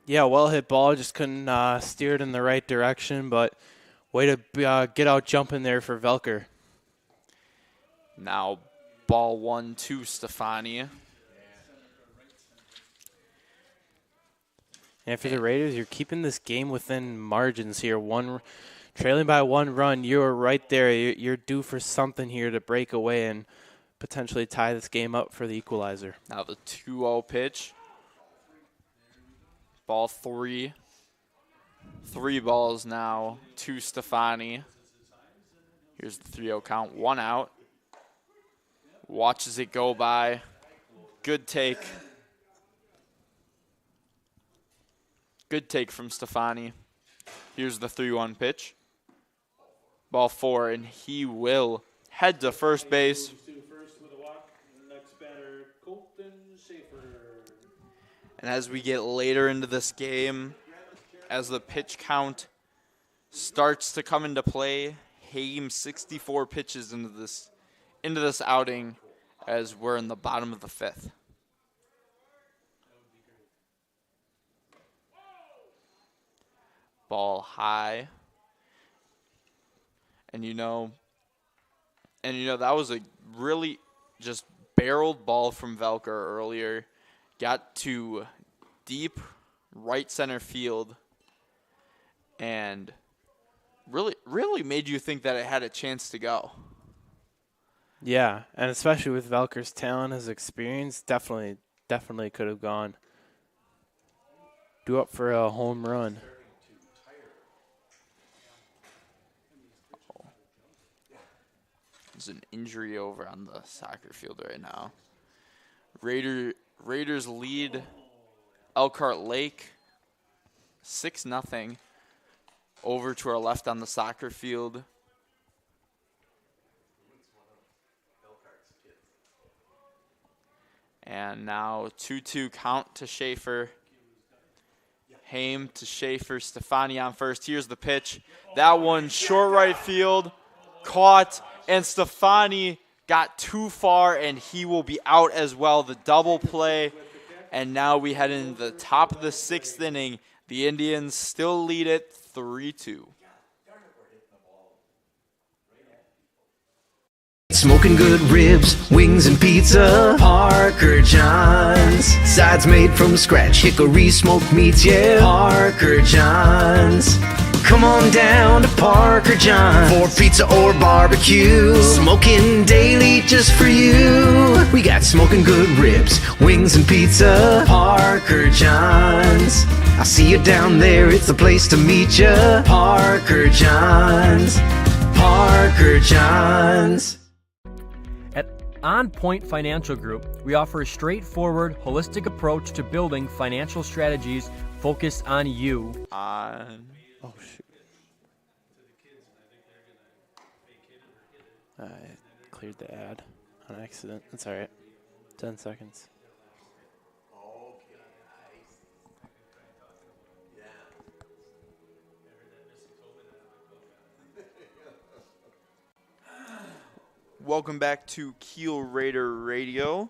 Yeah, well hit ball. Just couldn't steer it in the right direction, but way to get out jumping there for Velker. Now ball 1 to Stefani. And for the Raiders, you're keeping this game within margins here. Trailing by 1 run, you're right there. You're due for something here to break away and potentially tie this game up for the equalizer. Now the 2-0 pitch. Ball 3. 3 balls now to Stefani. Here's the 3-0 count. 1 out. Watches it go by. Good take. Good take from Stefani. Here's the 3-1 pitch. Ball 4, and he will head to first base. And as we get later into this game, as the pitch count starts to come into play, Haim 64 pitches into this outing as we're in the bottom of the 5th. Ball high. And that was a really just barreled ball from Velker earlier. Got to deep right center field and really made you think that it had a chance to go. Yeah, and especially with Velker's talent, his experience, definitely could have gone. Due up for a home run. There's an injury over on the soccer field right now. Raiders lead Elkhart Lake 6-0 over to our left on the soccer field. And now 2-2 count to Schaefer. Haim to Schaefer. Stefani on first. Here's the pitch. That one short right field. Caught. And Stefani got too far, and he will be out as well. The double play. And now we head into the top of the 6th inning. The Indians still lead it 3-2. Smoking good ribs, wings, and pizza. Parker John's. Sides made from scratch. Hickory smoked meats, yeah. Parker John's. Come on down to Parker John's for pizza or barbecue. Smoking daily just for you. We got smoking good ribs, wings and pizza. Parker John's. I see you down there, it's the place to meet ya. Parker John's. Parker John's. At On Point Financial Group, we offer a straightforward, holistic approach to building financial strategies focused on you. Oh, shoot. I cleared the ad on accident. That's all right. 10 seconds. Welcome back to Kiel Raider Radio.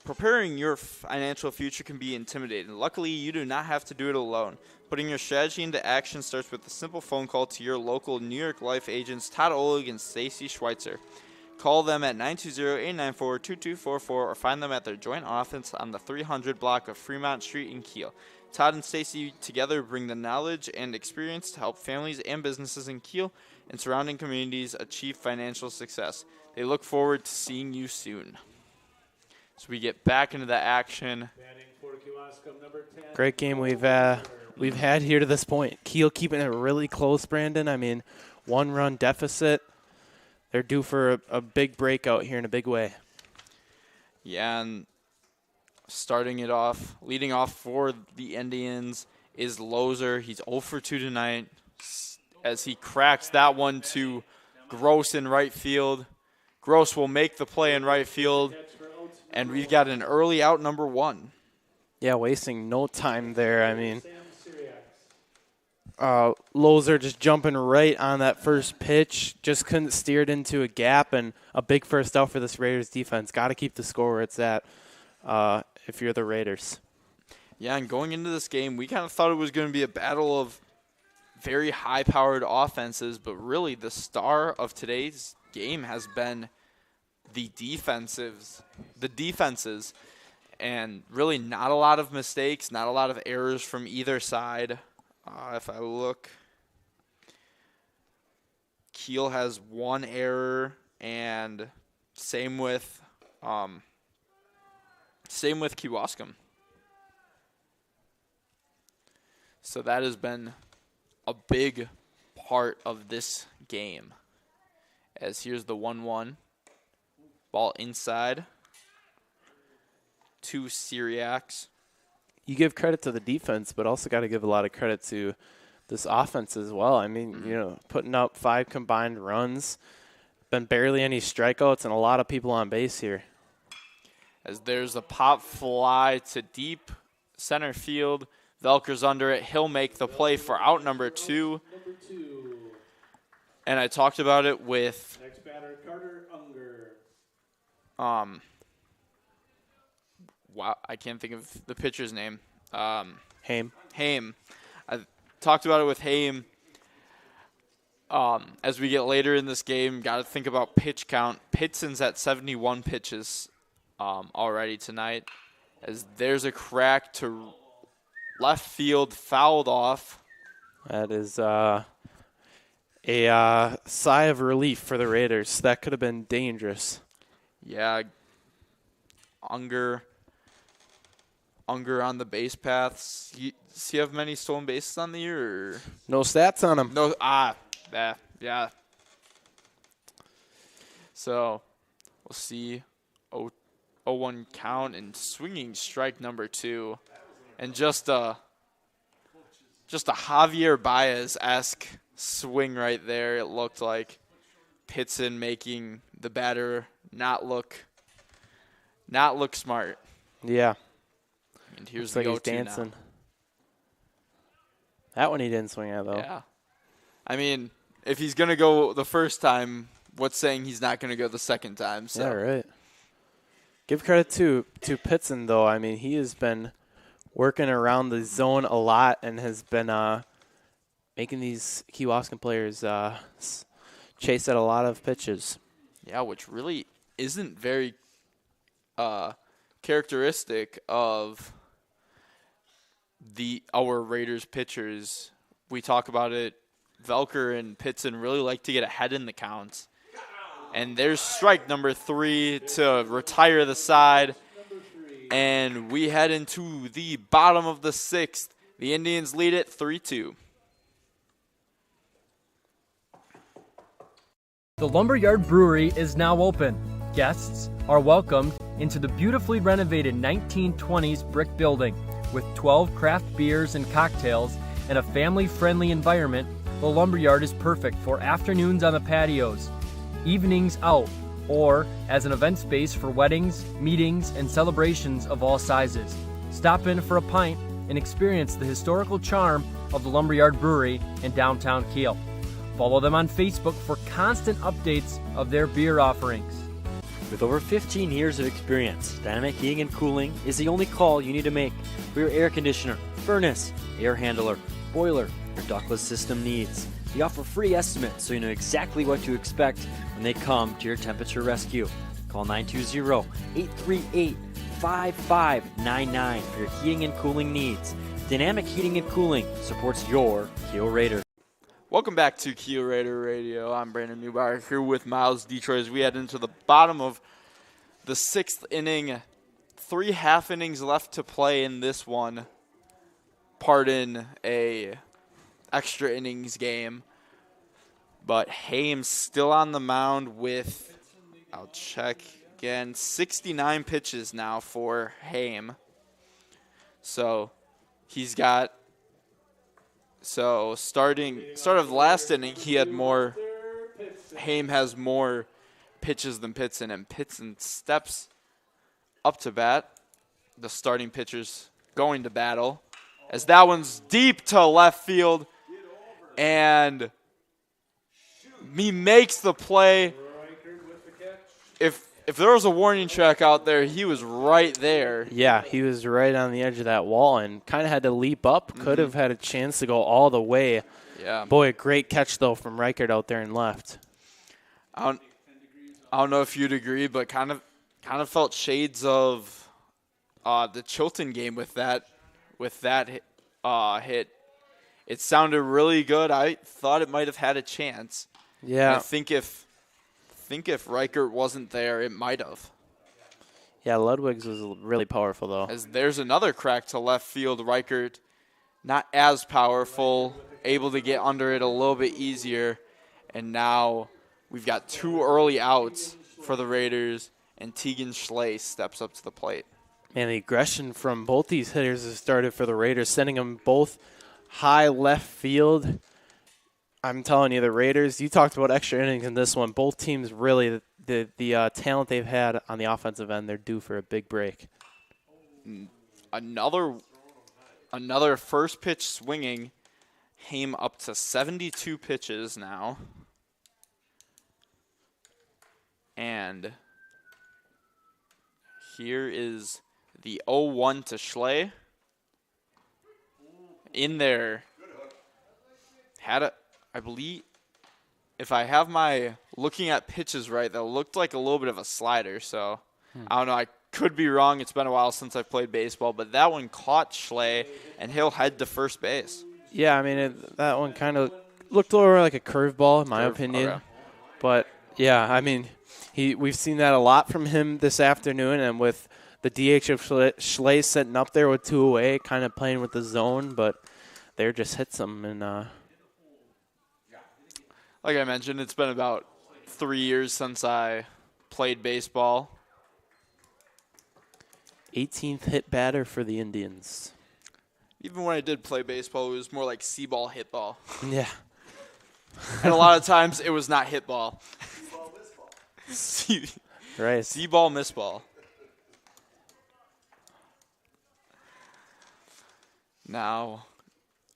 Preparing your financial future can be intimidating. Luckily, you do not have to do it alone. Putting your strategy into action starts with a simple phone call to your local New York Life agents, Todd Oleg and Stacy Schweitzer. Call them at 920-894-2244 or find them at their joint office on the 300 block of Fremont Street in Kiel. Todd and Stacy together bring the knowledge and experience to help families and businesses in Kiel and surrounding communities achieve financial success. They look forward to seeing you soon. So we get back into the action. Great game we've had here to this point. Kiel keeping it really close, Brandon. I mean, 1-run deficit. They're due for a big breakout here in a big way. Yeah, and leading off for the Indians is Loser. He's 0 for 2 tonight as he cracks that one to Gross in right field. Gross will make the play in right field, and we've got an early out, number 1. Yeah, wasting no time there. I mean, Loser just jumping right on that first pitch. Just couldn't steer it into a gap, and a big first out for this Raiders defense. Got to keep the score where it's at if you're the Raiders. Yeah, and going into this game, we kind of thought it was going to be a battle of very high-powered offenses, but really the star of today's game has been the defenses, and really not a lot of mistakes, not a lot of errors from either side. If I look, Kiel has 1 error, and same with Kewaskum. So that has been a big part of this game. As here's the 1-1. Ball inside to Syriacs. You give credit to the defense, but also got to give a lot of credit to this offense as well. I mean, putting up 5 combined runs, been barely any strikeouts, and a lot of people on base here. As there's a pop fly to deep center field. Velker's under it. He'll make the play for out number 2. And I talked about it with next batter, Carter Unger. Wow, I can't think of the pitcher's name. Haim. I talked about it with Haim. As we get later in this game, got to think about pitch count. Pitson's at 71 pitches already tonight. As there's a crack to left field, fouled off. That is a sigh of relief for the Raiders. That could have been dangerous. Yeah, Unger on the base paths. Does he have many stolen bases on the year? Or? No stats on him. No. Yeah. So we'll see. 0-1 count and swinging strike number 2, and just a Javier Baez-esque swing right there. It looked like Pitson making the batter not look smart. Yeah. And here's looks the like he's go-to dancing. now. That one he didn't swing at, though. Yeah. I mean, if he's going to go the first time, what's saying he's not going to go the second time? So. Yeah, right. Give credit to Pitson, though. I mean, he has been working around the zone a lot and has been making these Kewaskum players chase at a lot of pitches. Yeah, which really isn't very characteristic of our Raiders pitchers. We talk about it Velker and Pitson really like to get ahead in the counts. And there's strike number 3 to retire the side. And we head into the bottom of the 6th. The Indians lead it 3-2. The Lumberyard Brewery is now open. Guests are welcomed into the beautifully renovated 1920s brick building. With 12 craft beers and cocktails and a family-friendly environment, the Lumberyard is perfect for afternoons on the patios, evenings out, or as an event space for weddings, meetings, and celebrations of all sizes. Stop in for a pint and experience the historical charm of the Lumberyard Brewery in downtown Kiel. Follow them on Facebook for constant updates of their beer offerings. With over 15 years of experience, Dynamic Heating and Cooling is the only call you need to make for your air conditioner, furnace, air handler, boiler, or ductless system needs. They offer free estimates so you know exactly what to expect when they come to your temperature rescue. Call 920-838-5599 for your heating and cooling needs. Dynamic Heating and Cooling supports your Kiel Raiders. Welcome back to Kiel Raider Radio. I'm Brandon Newbauer here with Miles Detroit as we head into the bottom of the 6th inning. 3 half innings left to play in this one. Pardon a extra innings game. But Haim's still on the mound with, I'll check again, 69 pitches now for Haim. So he's got, start of the last inning, he had more, Haim has more pitches than Pitson, and Pitson steps up to bat. The starting pitcher's going to battle as that one's deep to left field, and he makes the play. If there was a warning track out there, he was right there. Yeah, he was right on the edge of that wall and kind of had to leap up. Could have had a chance to go all the way. Yeah. Boy, great catch, though, from Reichert out there and left. I don't know if you'd agree, but kind of felt shades of the Chilton game with that hit. It sounded really good. I thought it might have had a chance. Yeah. And I think if Reichert wasn't there, it might have. Yeah, Ludwig's was really powerful, though. As there's another crack to left field. Reichert not as powerful, able to get under it a little bit easier. And now we've got 2 early outs for the Raiders, and Tegan Schley steps up to the plate. Man, the aggression from both these hitters has started for the Raiders, sending them both high left field. I'm telling you, the Raiders, you talked about extra innings in this one. Both teams really, the talent they've had on the offensive end, they're due for a big break. Another first pitch swinging. Haim up to 72 pitches now. And here is the 0-1 to Schley. In there. I believe, if I have my looking at pitches right, that looked like a little bit of a slider. So, I don't know. I could be wrong. It's been a while since I've played baseball. But that one caught Schley, and he'll head to first base. Yeah, I mean, that one kind of looked over like a curveball, in my opinion. Okay. But, yeah, I mean, we've seen that a lot from him this afternoon. And with the DH of Schley sitting up there with 2 away, kind of playing with the zone. But there just hits him, and like I mentioned, it's been about 3 years since I played baseball. 18th hit batter for the Indians. Even when I did play baseball, it was more like see-ball, hit ball. Yeah. And a lot of times it was not hit ball. Right. See-ball, miss ball. Now,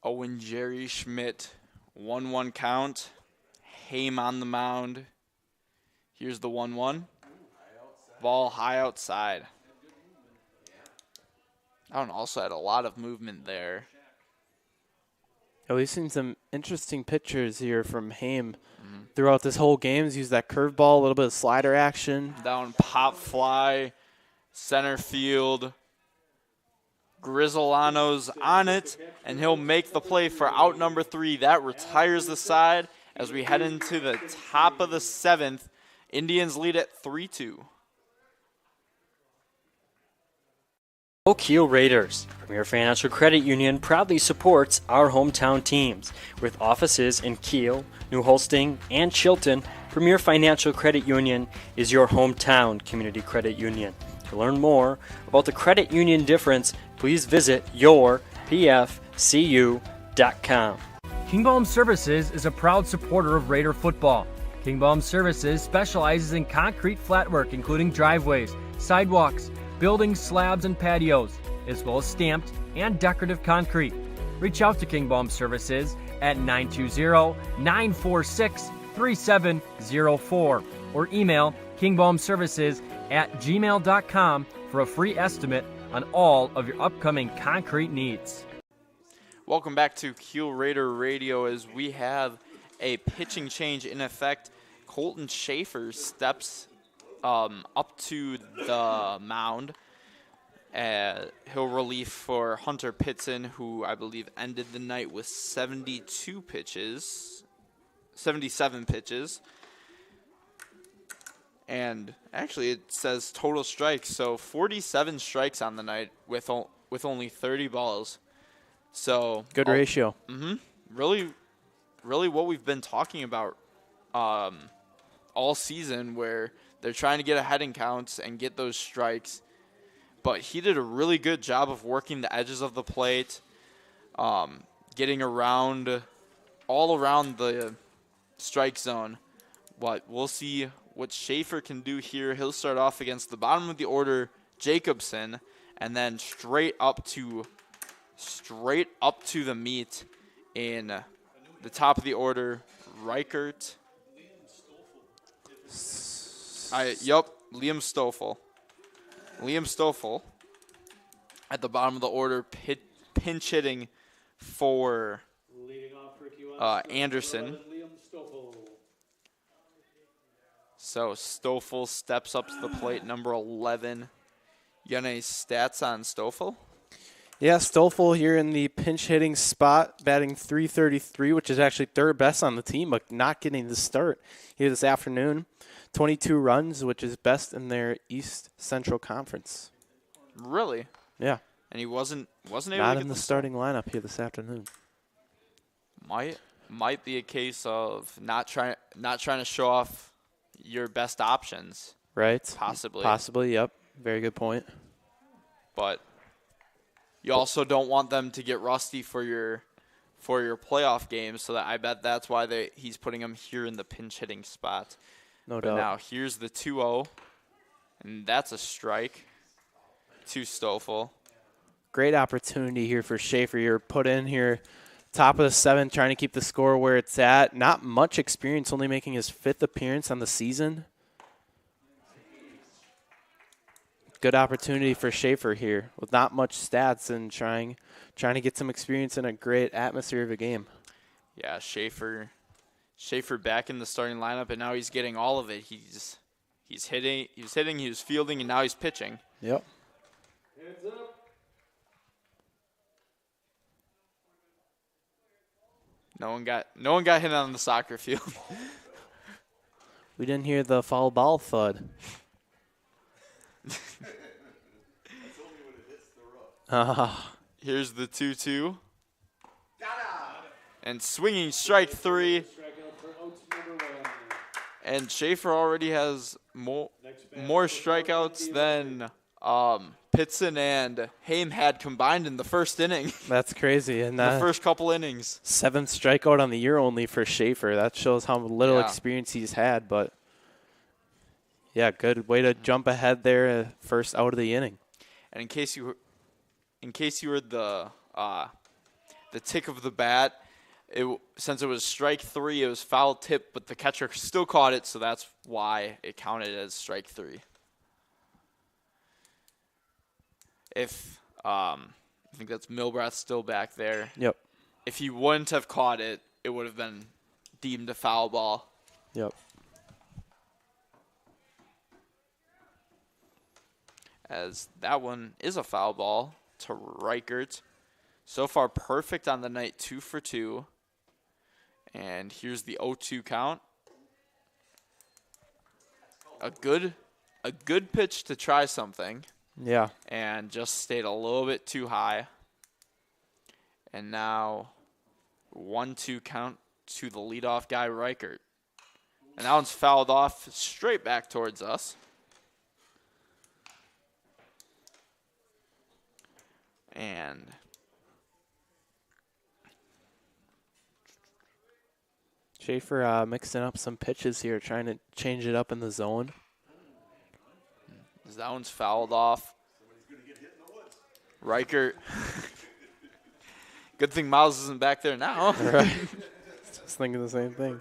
Owen Jerry Schmidt, 1-1 count. Haim on the mound. Here's the 1-1. Ball high outside. That one also had a lot of movement there. Yeah, we've seen some interesting pictures here from Haim throughout this whole game. He's used that curveball, a little bit of slider action. That one pop fly, center field. Grizzolano's on it, and he'll make the play for out number 3. That retires the side as we head into the top of the 7th. Indians lead at 3-2. Kiel Raiders. Premier Financial Credit Union proudly supports our hometown teams. With offices in Kiel, New Holsting, and Chilton, Premier Financial Credit Union is your hometown community credit union. To learn more about the credit union difference, please visit yourpfcu.com. Kingbaum Services is a proud supporter of Raider football. Kingbaum Services specializes in concrete flatwork, including driveways, sidewalks, building slabs and patios, as well as stamped and decorative concrete. Reach out to Kingbaum Services at 920-946-3704 or email kingbaumservices@gmail.com for a free estimate on all of your upcoming concrete needs. Welcome back to Kiel Raider Radio as we have a pitching change in effect. Colton Schaefer steps up to the mound. He'll relief for Hunter Pitson, who I believe ended the night with 77 pitches. And actually it says total strikes, so 47 strikes on the night with only 30 balls. So good ratio. Really what we've been talking about all season, where they're trying to get ahead in counts and get those strikes. But he did a really good job of working the edges of the plate, getting all around the strike zone. But we'll see what Schaefer can do here. He'll start off against the bottom of the order, Jacobson, and then straight up to the meat in the top of the order, Reichert. Liam Stoffel at the bottom of the order, pinch hitting for Anderson. So Stoffel steps up to the plate, number 11. You got any stats on Stoffel? Yeah, Stoffel here in the pinch hitting spot, batting .333, which is actually third best on the team, but not getting the start here this afternoon. 22 runs, which is best in their East Central Conference. Really? Yeah. And he wasn't able to not get in the starting lineup here this afternoon. Might be a case of not trying to show off your best options. Right. Possibly, yep. Very good point. But you also don't want them to get rusty for your playoff games, so that I bet that's why he's putting them here in the pinch hitting spot. No doubt. Now here's the 2-0, and that's a strike to Stoffel. Great opportunity here for Schaefer. You're put in here, top of the 7th, trying to keep the score where it's at. Not much experience, only making his 5th appearance on the season. Good opportunity for Schaefer here with not much stats and trying to get some experience in a great atmosphere of a game. Yeah, Schaefer back in the starting lineup, and now he's getting all of it. He's hitting, he was fielding, and now he's pitching. Yep. Heads up. No one got hit on the soccer field. We didn't hear the foul ball thud. Here's the 2-2. And swinging strike 3. And Schaefer already has more strikeouts than Pitson and Haim had combined in the first inning. That's crazy. And the first couple innings. 7th strikeout on the year only for Schaefer. That shows how little experience he's had. But, yeah, good way to jump ahead there, first out of the inning. And in case you heard the tick of the bat, since it was strike 3, it was foul tip, but the catcher still caught it, so that's why it counted as strike 3. If I think that's Milbrath still back there. Yep. If he wouldn't have caught it, it would have been deemed a foul ball. Yep. As that one is a foul ball. to Reichert. So far, perfect on the night, 2 for 2. And here's the 0-2 count. A good pitch to try something. Yeah. And just stayed a little bit too high. And now 1-2 count to the leadoff guy, Reichert. And that one's fouled off straight back towards us. And Schaefer mixing up some pitches here, trying to change it up in the zone. That one's fouled off. Reichert. Good thing Miles isn't back there now. Right. Just thinking the same thing.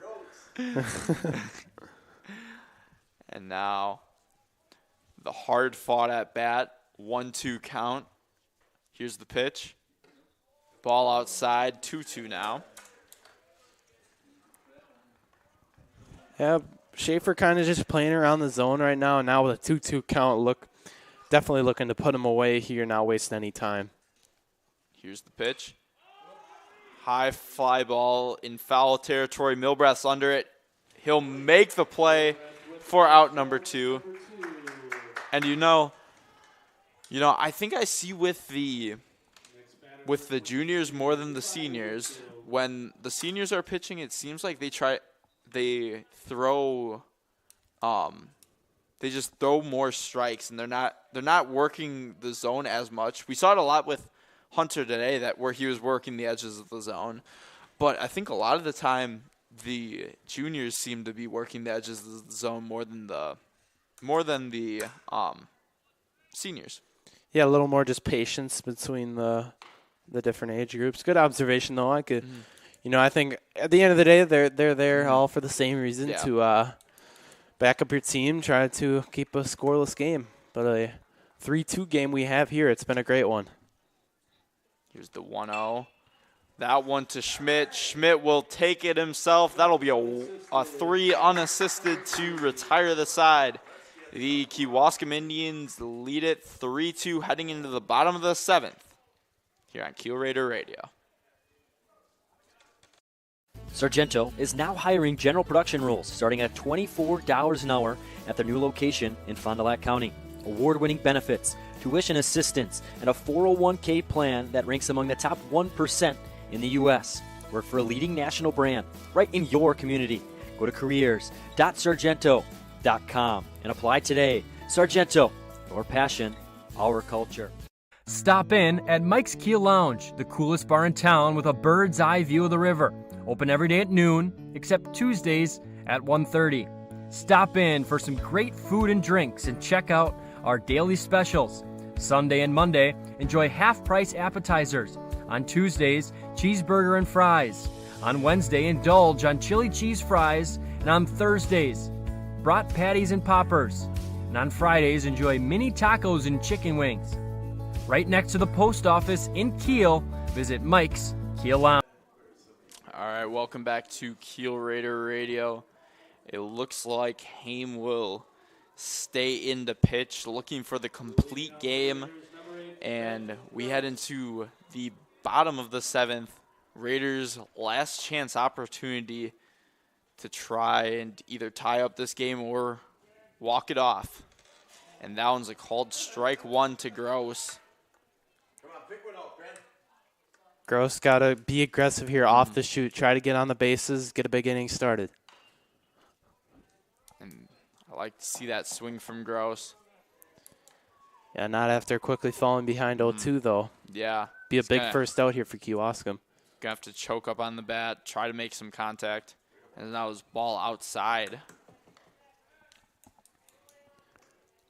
And now the hard fought at bat, 1-2 count. Here's the pitch. Ball outside, 2-2 now. Yeah, Schaefer kind of just playing around the zone right now. And now with a 2-2 count, definitely looking to put him away here, not wasting any time. Here's the pitch. High fly ball in foul territory. Milbrath's under it. He'll make the play for out number 2. And I think I see with the juniors more than the seniors. When the seniors are pitching, it seems like they just throw more strikes, and they're not working the zone as much. We saw it a lot with Hunter today, where he was working the edges of the zone. But I think a lot of the time the juniors seem to be working the edges of the zone more than the seniors. Yeah, a little more just patience between the different age groups. Good observation, though. I could, I think at the end of the day, they're there all for the same reason, to back up your team, try to keep a scoreless game. But a 3-2 game we have here. It's been a great one. Here's the 1-0. That one to Schmidt. Schmidt will take it himself. That'll be a 3 unassisted to retire the side. The Kewaskum Indians lead it 3-2 heading into the bottom of the 7th here on Kiel Raider Radio. Sargento is now hiring general production roles starting at $24 an hour at their new location in Fond du Lac County. Award-winning benefits, tuition assistance, and a 401k plan that ranks among the top 1% in the U.S. Work for a leading national brand right in your community. Go to careers.sargento.com and apply today. Sargento, your passion, our culture. Stop in at Mike's Kiel Lounge, the coolest bar in town with a bird's eye view of the river. Open every day at noon, except Tuesdays at 1:30. Stop in for some great food and drinks and check out our daily specials. Sunday and Monday, enjoy half-price appetizers. On Tuesdays, cheeseburger and fries. On Wednesday, indulge on chili cheese fries. And on Thursdays, brat patties and poppers. And on Fridays, enjoy mini tacos and chicken wings. Right next to the post office in Kiel, visit Mike's Kiel Lounge. All right, welcome back to Kiel Raider Radio. It looks like Haim will stay in the pitch, looking for the complete game. And we head into the bottom of the 7th. Raiders' last chance opportunity to try and either tie up this game or walk it off. And that one's a called strike 1 to Gross. Gross got to be aggressive here off the shoot, try to get on the bases, get a big inning started. And I like to see that swing from Gross. Yeah, not after quickly falling behind 0-2, though. Yeah. Be a big first out here for Kewaskum. Going to have to choke up on the bat, try to make some contact. And that was ball outside.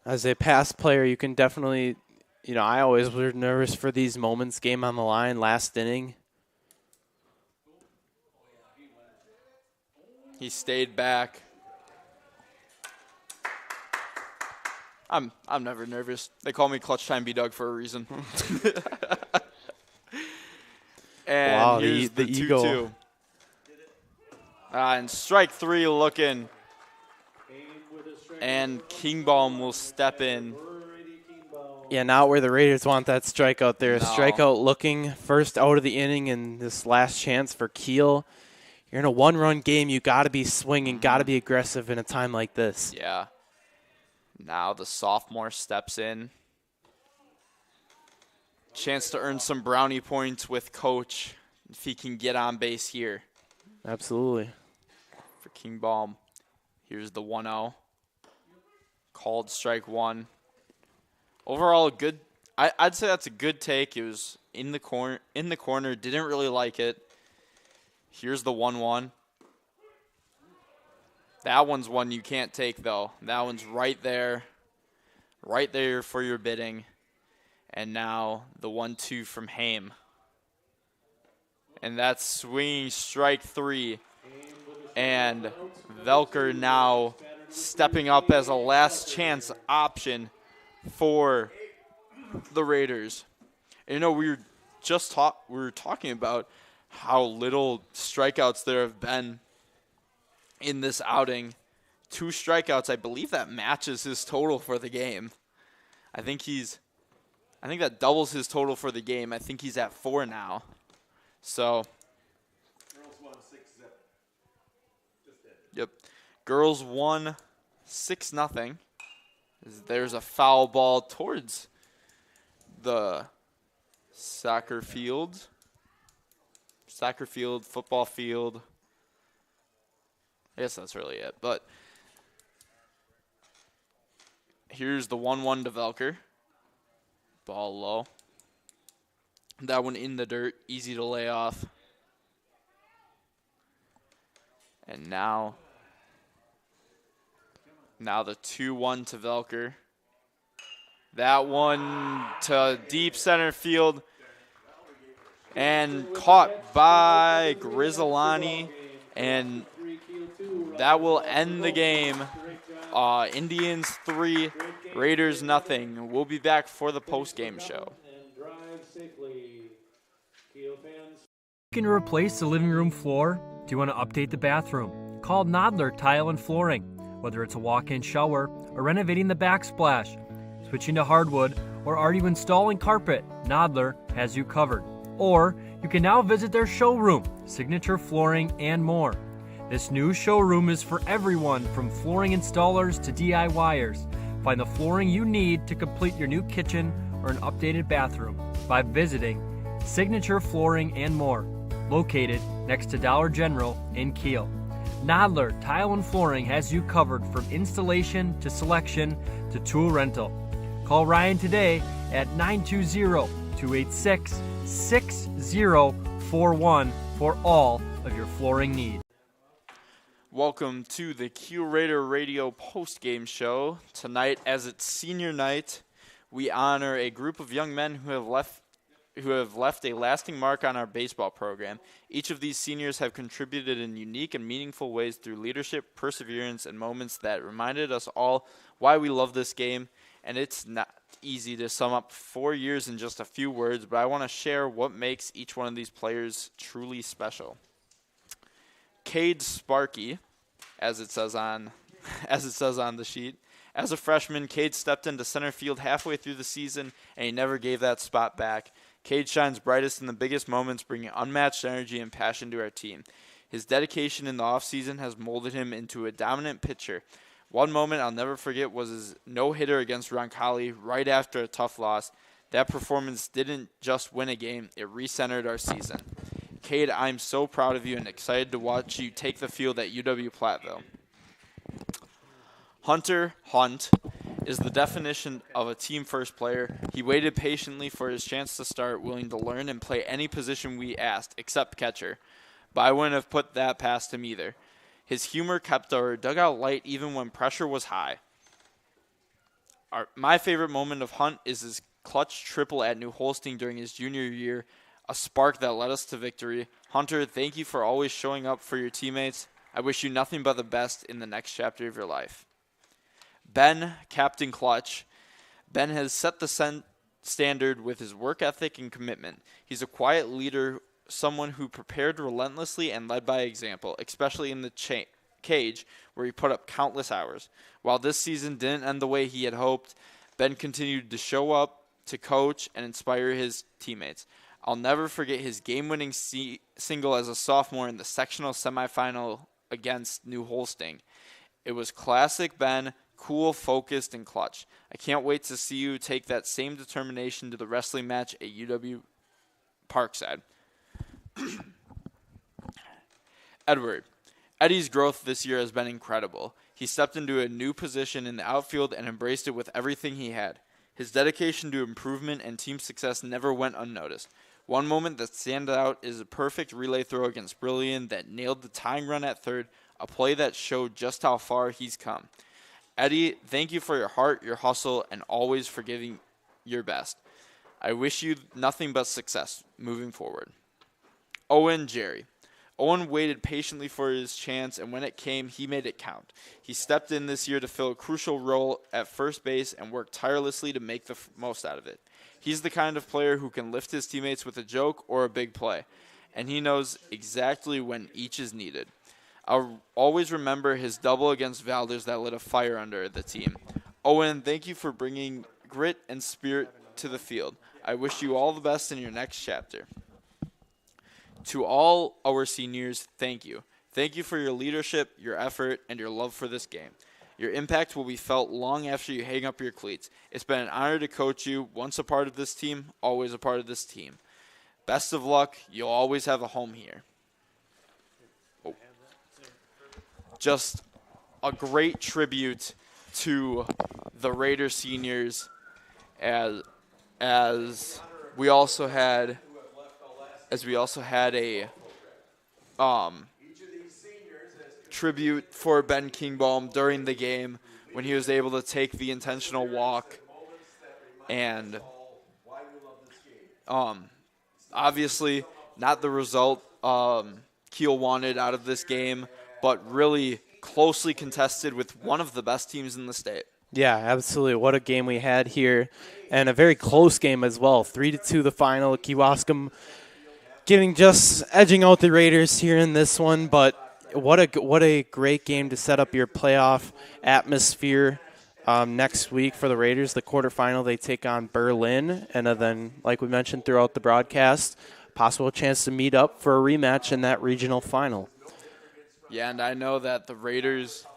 As a past player, you can definitely, I always was nervous for these moments. Game on the line, last inning. He stayed back. I'm never nervous. They call me Clutch Time B-Doug for a reason. And wow, here's the 2-2. eagle. And strike 3 looking. And Kingbaum will step in Yeah, not where the Raiders want that strikeout there. A No. strikeout looking first out of the inning in this last chance for Kiel. You're in a one-run game. You got to be swinging, got to be aggressive in a time like this. Yeah. Now the sophomore steps in. Chance to earn some brownie points with coach if he can get on base here. Absolutely. For King Baum. Here's the 1-0. Called strike one. Overall, good. I'd say that's a good take. It was in the corner. Didn't really like it. Here's the 1-1. That one's one you can't take, though. That one's right there for your bidding. And now the 1-2 from Haim. And that's swinging strike three. And Velker now stepping up as a last chance option for the Raiders. And, we were talking about how little strikeouts there have been in this outing. 2 strikeouts. I believe that matches his total for the game. I think that doubles his total for the game. I think he's at 4 now. So, yep. Girls won 6-0. There's a foul ball towards the soccer field, football field. I guess that's really it. But here's the 1-1 to Velker. Ball low. That one in the dirt, easy to lay off. And now the 2-1 to Velker. That one to deep center field. And caught by Grizzolani. And that will end the game. Indians 3, Raiders nothing. We'll be back for the post-game show. Looking to replace the living room floor? Do you want to update the bathroom? Call Nodler Tile and Flooring. Whether it's a walk-in shower or renovating the backsplash, switching to hardwood, or already installing carpet, Nodler has you covered. Or you can now visit their showroom, Signature Flooring, and more. This new showroom is for everyone from flooring installers to DIYers. Find the flooring you need to complete your new kitchen or an updated bathroom by visiting Signature Flooring and more, located next to Dollar General in Kiel. Nodler Tile and Flooring has you covered from installation to selection to tool rental. Call Ryan today at 920-286-6041 for all of your flooring needs. Welcome to the Kiel Raider Radio post-game show. Tonight, as it's senior night, we honor a group of young men who have left a lasting mark on our baseball program. Each of these seniors have contributed in unique and meaningful ways through leadership, perseverance, and moments that reminded us all why we love this game. And it's not easy to sum up 4 years in just a few words, but I want to share what makes each one of these players truly special. Cade Sparky, as it says on the sheet. As a freshman, Cade stepped into center field halfway through the season, and he never gave that spot back. Cade shines brightest in the biggest moments, bringing unmatched energy and passion to our team. His dedication in the offseason has molded him into a dominant pitcher. One moment I'll never forget was his no-hitter against Roncalli right after a tough loss. That performance didn't just win a game, it recentered our season. Cade, I'm so proud of you and excited to watch you take the field at UW-Platteville. Hunter Hunt is the definition of a team-first player. He waited patiently for his chance to start, willing to learn and play any position we asked, except catcher. But I wouldn't have put that past him either. His humor kept our dugout light even when pressure was high. My favorite moment of Hunt is his clutch triple at New Holstein during his junior year, a spark that led us to victory. Hunter, thank you for always showing up for your teammates. I wish you nothing but the best in the next chapter of your life. Ben, Captain Clutch. Ben has set the standard with his work ethic and commitment. He's a quiet leader, someone who prepared relentlessly and led by example, especially in the cage where he put up countless hours. While this season didn't end the way he had hoped, Ben continued to show up to coach and inspire his teammates. I'll never forget his game-winning single as a sophomore in the sectional semifinal against New Holsting. It was classic Ben, cool, focused, and clutch. I can't wait to see you take that same determination to the wrestling match at UW Parkside. Edward. Eddie's growth this year has been incredible. He stepped into a new position in the outfield and embraced it with everything he had. His dedication to improvement and team success never went unnoticed. One moment that stands out is a perfect relay throw against Brilliant that nailed the tying run at third, a play that showed just how far he's come. Eddie, thank you for your heart, your hustle, and always for giving your best. I wish you nothing but success moving forward. Owen Jerry. Owen waited patiently for his chance, and when it came, he made it count. He stepped in this year to fill a crucial role at first base and worked tirelessly to make the most out of it. He's the kind of player who can lift his teammates with a joke or a big play, and he knows exactly when each is needed. I'll always remember his double against Valdez that lit a fire under the team. Owen, thank you for bringing grit and spirit to the field. I wish you all the best in your next chapter. To all our seniors, thank you. Thank you for your leadership, your effort, and your love for this game. Your impact will be felt long after you hang up your cleats. It's been an honor to coach you. Once a part of this team, always a part of this team. Best of luck. You'll always have a home here. Oh. Just a great tribute to the Raiders seniors as we also had a tribute for Ben Kingbaum during the game when he was able to take the intentional walk. And obviously not the result Kiel wanted out of this game, but really closely contested with one of the best teams in the state. Yeah, absolutely. What a game we had here, and a very close game as well. 3-2 the final. Kewaskum edging out the Raiders here in this one, but what a great game to set up your playoff atmosphere next week for the Raiders. The quarterfinal, they take on Berlin, and then, like we mentioned throughout the broadcast, possible chance to meet up for a rematch in that regional final. Yeah, and I know that the Raiders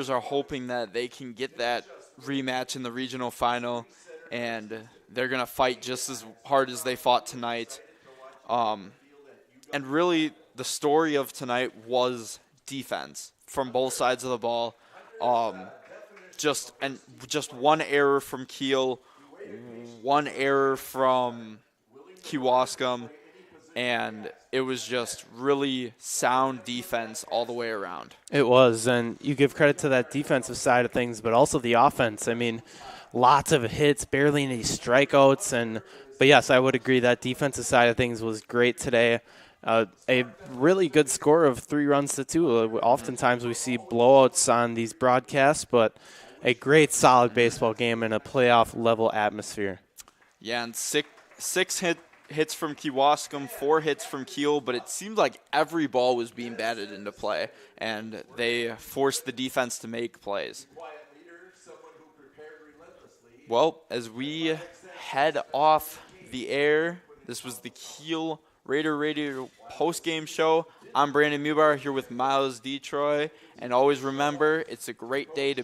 are hoping that they can get that rematch in the regional final, and they're going to fight just as hard as they fought tonight. And really, the story of tonight was defense from both sides of the ball. Just one error from Kiel, one error from Kewaskum, and it was just really sound defense all the way around. It was, and you give credit to that defensive side of things, but also the offense. I mean, lots of hits, barely any strikeouts, but yes, I would agree that defensive side of things was great today. A really good score of 3-2. Oftentimes we see blowouts on these broadcasts, but a great, solid baseball game in a playoff-level atmosphere. Yeah, and six hits from Kewaskum, 4 hits from Kiel, but it seemed like every ball was being batted into play, and they forced the defense to make plays. Well, as we head off the air, this was the Kiel Raider Radio post-game show. I'm Brandon Mubar here with Miles Detroit, and always remember, it's a great day to